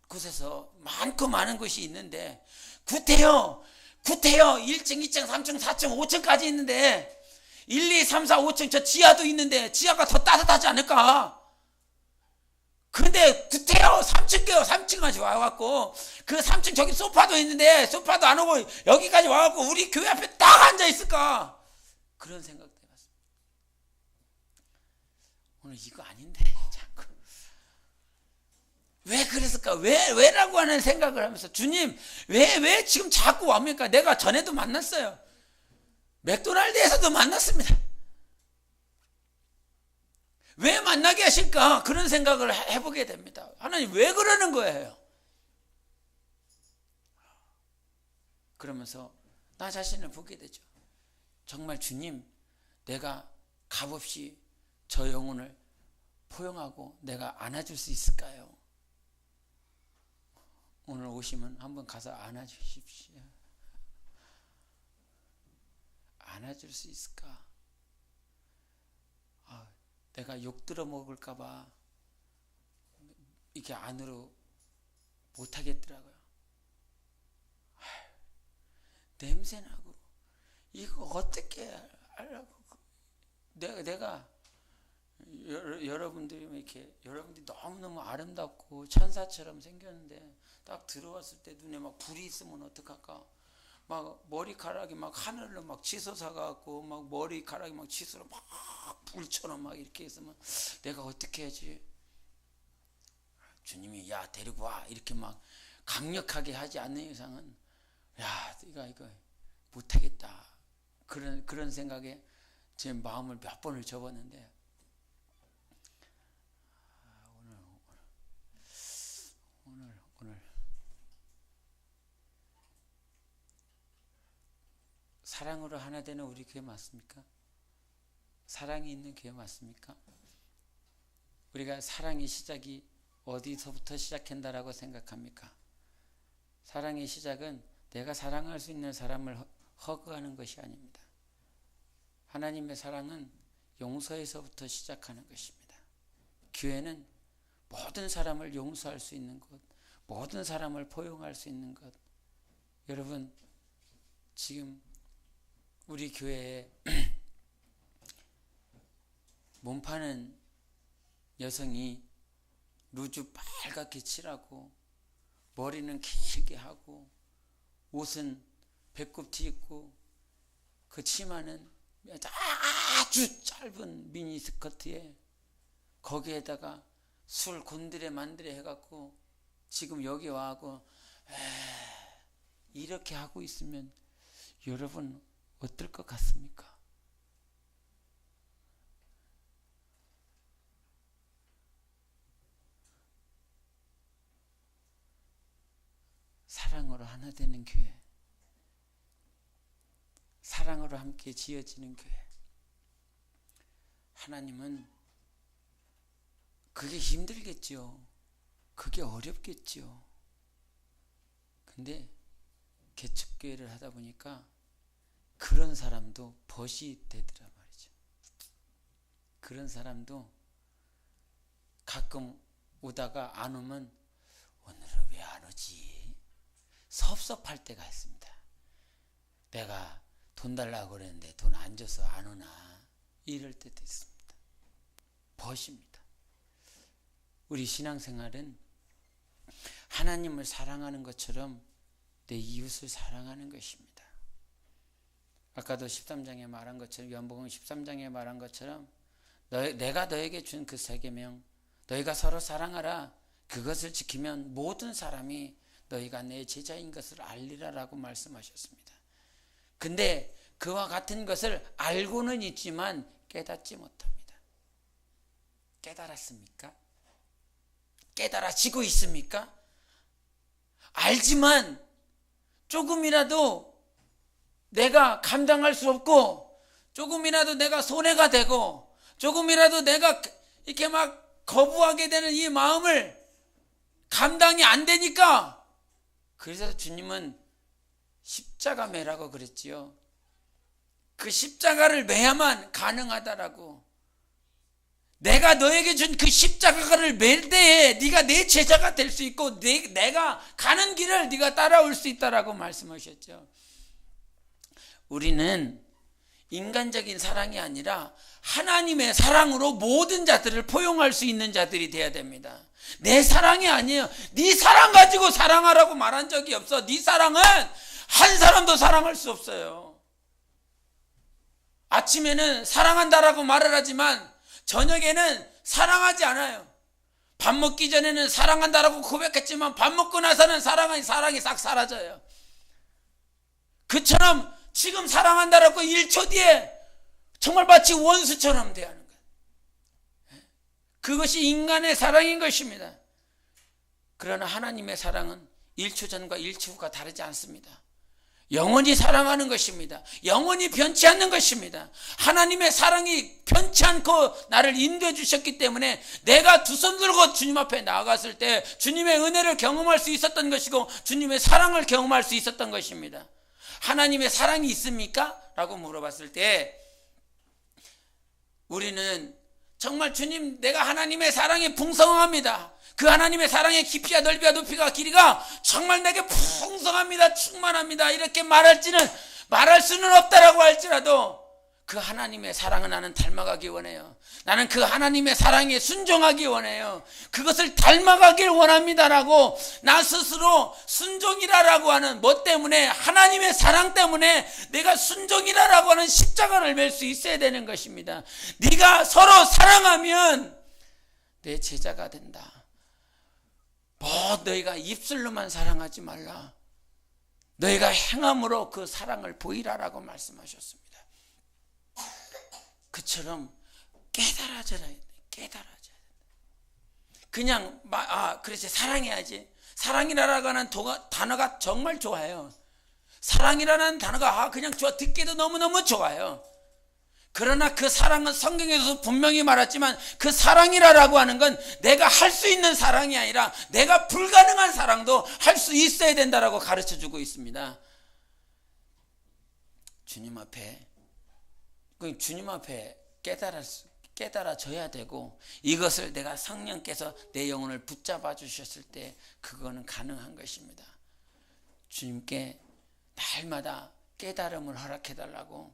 곳에서 많고 많은 곳이 있는데 구태여 1층, 2층, 3층, 4층, 5층까지 있는데 1, 2, 3, 4, 5층 저 지하도 있는데 지하가 더 따뜻하지 않을까? 그런데 구태여 3층까지 와갖고 그 3층 저기 소파도 있는데 소파도 안 오고 여기까지 와갖고 우리 교회 앞에 딱 앉아 있을까? 그런 생각도 해봤습니다. 오늘 이거 아닌데 자꾸 왜 그랬을까? 왜라고 하는 생각을 하면서 주님 왜 지금 자꾸 옵니까? 내가 전에도 만났어요. 맥도날드에서도 만났습니다. 왜 만나게 하실까? 그런 생각을 해보게 됩니다. 하나님 왜 그러는 거예요? 그러면서 나 자신을 보게 되죠. 정말 주님, 내가 값없이 저 영혼을 포용하고 내가 안아줄 수 있을까요? 오늘 오시면 한번 가서 안아주십시오. 안아줄 수 있을까? 내가 욕 들어 먹을까봐 이렇게 안으로 못하겠더라고요. 냄새나고 이거 어떻게 하려고. 내가 여러분들이 너무너무 아름답고 천사처럼 생겼는데 딱 들어왔을 때 눈에 막 불이 있으면 어떡할까? 막 머리카락이 막 하늘로 막 치솟아갖고 막 머리카락이 막 치솟아 막 불처럼 막 이렇게 있으면 내가 어떻게 하지? 주님이 야 데리고 와 이렇게 막 강력하게 하지 않는 이상은 이거 못하겠다. 그런 생각에 제 마음을 몇 번을 접었는데 오늘 사랑으로 하나 되는 우리 교회 맞습니까? 사랑이 있는 교회 맞습니까? 우리가 사랑의 시작이 어디서부터 시작한다라고 생각합니까? 사랑의 시작은 내가 사랑할 수 있는 사람을 허그하는 것이 아닙니다. 하나님의 사랑은 용서에서부터 시작하는 것입니다. 교회는 모든 사람을 용서할 수 있는 곳, 모든 사람을 포용할 수 있는 것. 여러분, 지금 우리 교회에 몸 파는 여성이 루즈 빨갛게 칠하고 머리는 길게 하고 옷은 배꼽티 입고 그 치마는 아주 짧은 미니스커트에 거기에다가 술 곤드레 만드레 해갖고 지금 여기 와갖고 이렇게 하고 있으면 여러분 어떨 것 같습니까? 사랑으로 하나 되는 교회, 사랑으로 함께 지어지는 교회. 하나님은 그게 힘들겠죠. 그게 어렵겠죠. 근데 개척교회를 하다 보니까 그런 사람도 벗이 되더라 말이죠. 그런 사람도 가끔 오다가 안 오면 오늘은 왜 안 오지? 섭섭할 때가 있습니다. 내가 돈 달라고 그랬는데 돈 안 줘서 안 오나? 이럴 때도 있습니다. 벗입니다. 우리 신앙생활은 하나님을 사랑하는 것처럼 내 이웃을 사랑하는 것입니다. 아까도 13장에 말한 것처럼, 요한복음 13장에 말한 것처럼 내가 너에게 준 그 세 계명, 너희가 서로 사랑하라. 그것을 지키면 모든 사람이 너희가 내 제자인 것을 알리라라고 말씀하셨습니다. 근데 그와 같은 것을 알고는 있지만 깨닫지 못합니다. 깨달았습니까? 깨달아지고 있습니까? 알지만 조금이라도 내가 감당할 수 없고, 조금이라도 내가 손해가 되고, 조금이라도 내가 이렇게 막 거부하게 되는 이 마음을 감당이 안 되니까, 그래서 주님은 십자가 매라고 그랬지요. 그 십자가를 매야만 가능하다라고. 내가 너에게 준 그 십자가를 맬 때에 네가 내 제자가 될 수 있고 내가 가는 길을 네가 따라올 수 있다라고 말씀하셨죠. 우리는 인간적인 사랑이 아니라 하나님의 사랑으로 모든 자들을 포용할 수 있는 자들이 돼야 됩니다. 내 사랑이 아니에요. 네 사랑 가지고 사랑하라고 말한 적이 없어. 네 사랑은 한 사람도 사랑할 수 없어요. 아침에는 사랑한다라고 말을 하지만 저녁에는 사랑하지 않아요. 밥 먹기 전에는 사랑한다라고 고백했지만 밥 먹고 나서는 사랑이 싹 사라져요. 그처럼 지금 사랑한다라고 1초 뒤에 정말 마치 원수처럼 대하는 거예요. 그것이 인간의 사랑인 것입니다. 그러나 하나님의 사랑은 1초 전과 1초 후가 다르지 않습니다. 영원히 사랑하는 것입니다. 영원히 변치 않는 것입니다. 하나님의 사랑이 변치 않고 나를 인도해 주셨기 때문에 내가 두 손 들고 주님 앞에 나아갔을 때 주님의 은혜를 경험할 수 있었던 것이고 주님의 사랑을 경험할 수 있었던 것입니다. 하나님의 사랑이 있습니까? 라고 물어봤을 때 우리는 정말 주님, 내가 하나님의 사랑에 풍성합니다. 그 하나님의 사랑의 깊이와 넓이와 높이가 길이가 정말 내게 풍성합니다. 충만합니다. 이렇게 말할 수는 없다라고 할지라도 그 하나님의 사랑을 나는 닮아가기 원해요. 나는 그 하나님의 사랑에 순종하기 원해요. 그것을 닮아가길 원합니다라고 나 스스로 순종이라고 하는 뭐 때문에, 하나님의 사랑 때문에 내가 순종이라고 하는 십자가를 맬 수 있어야 되는 것입니다. 네가 서로 사랑하면 내 제자가 된다. 너희가 입술로만 사랑하지 말라. 너희가 행함으로 그 사랑을 보이라라고 말씀하셨습니다. 그처럼 깨달아져야 돼. 깨달아져야 돼. 그냥 그렇지, 사랑해야지. 사랑이라고 하는 단어가 정말 좋아요. 사랑이라는 단어가 그냥 좋아, 듣기도 너무너무 좋아요. 그러나 그 사랑은 성경에서 분명히 말했지만 그 사랑이라고 하는 건 내가 할 수 있는 사랑이 아니라 내가 불가능한 사랑도 할 수 있어야 된다라고 가르쳐주고 있습니다. 주님 앞에 깨달아져야 되고, 이것을 내가 성령께서 내 영혼을 붙잡아 주셨을 때 그거는 가능한 것입니다. 주님께 날마다 깨달음을 허락해 달라고,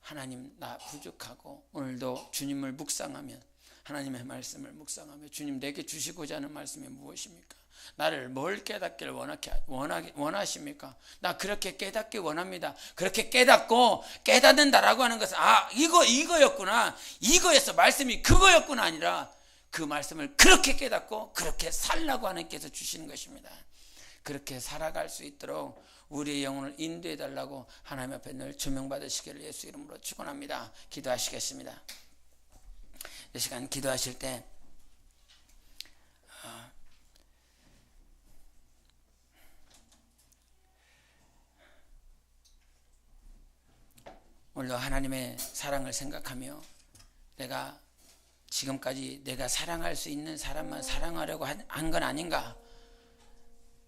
하나님 나 부족하고, 오늘도 주님을 묵상하면, 하나님의 말씀을 묵상하며 주님 내게 주시고자 하는 말씀이 무엇입니까? 나를 뭘 깨닫기를 원하십니까? 나 그렇게 깨닫기 원합니다. 그렇게 깨닫고 깨닫는다라고 하는 것은 이거였구나, 이거였어, 말씀이 그거였구나 아니라 그 말씀을 그렇게 깨닫고 그렇게 살라고 하나님께서 주시는 것입니다. 그렇게 살아갈 수 있도록 우리의 영혼을 인도해 달라고 하나님 앞에 늘 조명받으시기를 예수 이름으로 축원합니다. 기도하시겠습니다. 이 시간 기도하실 때 오늘도 하나님의 사랑을 생각하며, 내가 지금까지 내가 사랑할 수 있는 사람만 사랑하려고 한 건 아닌가?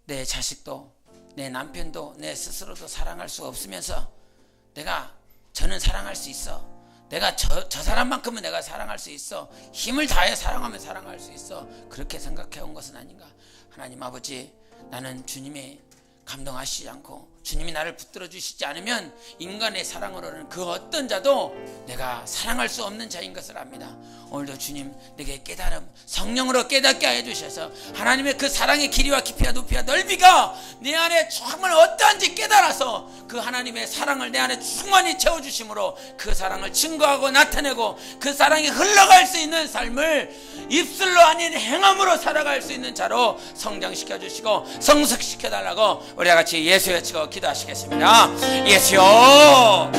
내 자식도, 내 남편도, 내 스스로도 사랑할 수 없으면서 저는 사랑할 수 있어, 내가 저 사람만큼은 내가 사랑할 수 있어, 힘을 다해 사랑하면 사랑할 수 있어, 그렇게 생각해 온 것은 아닌가? 하나님 아버지, 나는 주님의 감동하시지 않고 주님이 나를 붙들어 주시지 않으면 인간의 사랑으로는 그 어떤 자도 내가 사랑할 수 없는 자인 것을 압니다. 오늘도 주님 내게 깨달음, 성령으로 깨닫게 하여 주셔서 하나님의 그 사랑의 길이와 깊이와 높이와 넓이가 내 안에 정말 어떠한지 깨달아서 그 하나님의 사랑을 내 안에 충만히 채워주심으로 그 사랑을 증거하고 나타내고 그 사랑이 흘러갈 수 있는 삶을 입술로 아닌 행함으로 살아갈 수 있는 자로 성장시켜 주시고 성숙시켜 달라고 우리 같이 예수 외치고 기도하시겠습니다. 예수요.